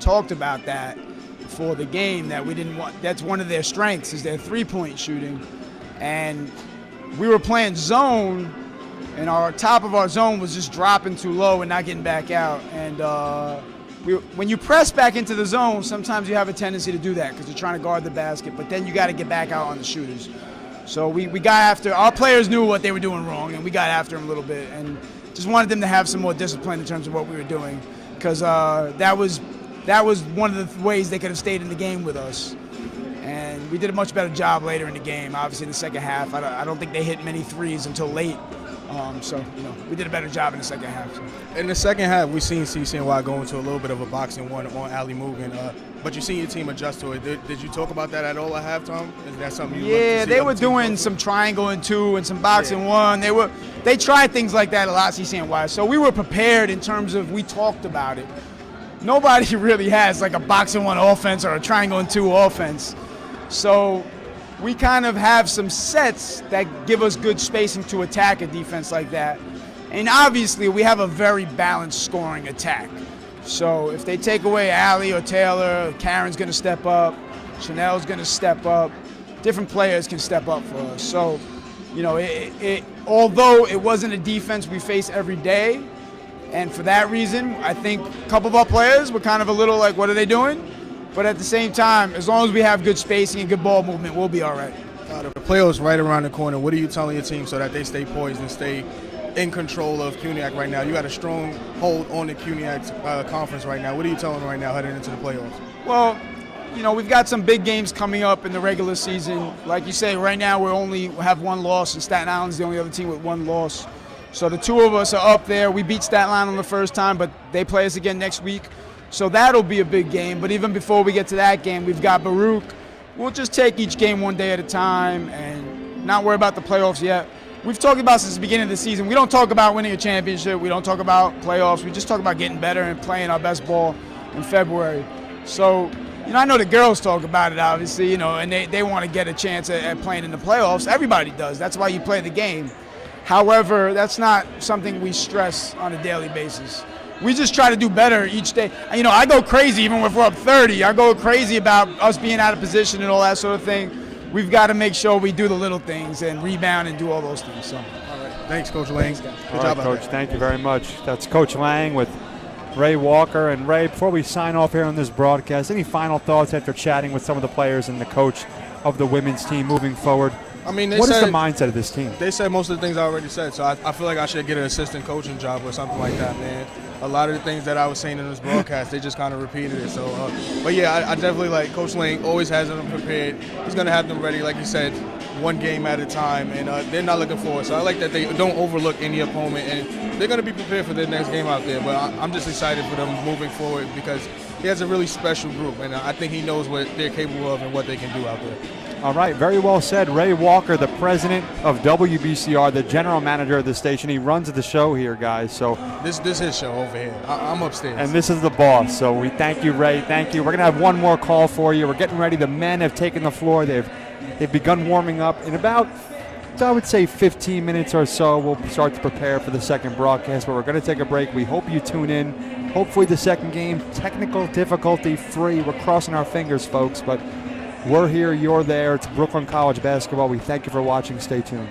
talked about that before the game, that we didn't want. That's one of their strengths, is their 3-point shooting, and we were playing zone, and our top of our zone was just dropping too low and not getting back out. And when you press back into the zone, sometimes you have a tendency to do that because you're trying to guard the basket, but then you got to get back out on the shooters. So we got after. Our players knew what they were doing wrong, and we got after them a little bit, and just wanted them to have some more discipline in terms of what we were doing, because that was one of the ways they could have stayed in the game with us. And we did a much better job later in the game. Obviously, in the second half, I don't think they hit many threes until late. So, we did a better job in the second half. So. In the second half, we've seen CCNY go into a little bit of a boxing one on Ali Mugen, but you seen your team adjust to it. Did you talk about that at all at halftime? Is that something you Yeah, they were doing some triangle and two and some boxing one. They tried things like that a lot, CCNY. So we were prepared in terms of we talked about it. Nobody really has like a boxing one offense or a triangle and two offense. So we kind of have some sets that give us good spacing to attack a defense like that. And obviously, we have a very balanced scoring attack. So if they take away Allie or Taylor, Karen's going to step up, Chanel's going to step up. Different players can step up for us. So, although it wasn't a defense we face every day, and for that reason, I think a couple of our players were kind of a little like, what are they doing? But at the same time, as long as we have good spacing and good ball movement, we'll be all right. The playoffs right around the corner. What are you telling your team so that they stay poised and stay in control of CUNYAC right now? You got a strong hold on the CUNYAC conference right now. What are you telling them right now heading into the playoffs? Well, we've got some big games coming up in the regular season. Like you say, right now we have one loss, and Staten Island's the only other team with one loss. So the two of us are up there. We beat Staten Island the first time, but they play us again next week. So that'll be a big game. But even before we get to that game, we've got Baruch. We'll just take each game one day at a time and not worry about the playoffs yet. We've talked about since the beginning of the season. We don't talk about winning a championship. We don't talk about playoffs. We just talk about getting better and playing our best ball in February. So, I know the girls talk about it, obviously, and they want to get a chance at playing in the playoffs. Everybody does. That's why you play the game. However, that's not something we stress on a daily basis. We just try to do better each day. I go crazy even if we're up 30. I go crazy about us being out of position and all that sort of thing. We've got to make sure we do the little things and rebound and do all those things. So, all right. Thanks, Coach Lang. Good job, Coach. Thank you very much. That's Coach Lang with Ray Walker. And Ray, before we sign off here on this broadcast, any final thoughts after chatting with some of the players and the coach of the women's team moving forward? What is the mindset of this team? They said most of the things I already said, so I feel like I should get an assistant coaching job or something like that, man. A lot of the things that I was saying in this broadcast, they just kind of repeated it. So, but yeah, I definitely like Coach Lang always has them prepared. He's going to have them ready, like you said, one game at a time, and they're not looking forward. So I like that they don't overlook any opponent, and they're going to be prepared for their next game out there. But I'm just excited for them moving forward because he has a really special group, and I think he knows what they're capable of and what they can do out there. All right, very well said. Ray Walker, the president of WBCR, the general manager of the station. He runs the show here, guys. So this is his show over here. I'm upstairs. And this is the boss. So we thank you, Ray. Thank you. We're going to have one more call for you. We're getting ready. The men have taken the floor. They've begun warming up. In about, I would say, 15 minutes or so, we'll start to prepare for the second broadcast. But we're going to take a break. We hope you tune in. Hopefully the second game, technical difficulty free. We're crossing our fingers, folks. But we're here, you're there. It's Brooklyn College basketball. We thank you for watching. Stay tuned.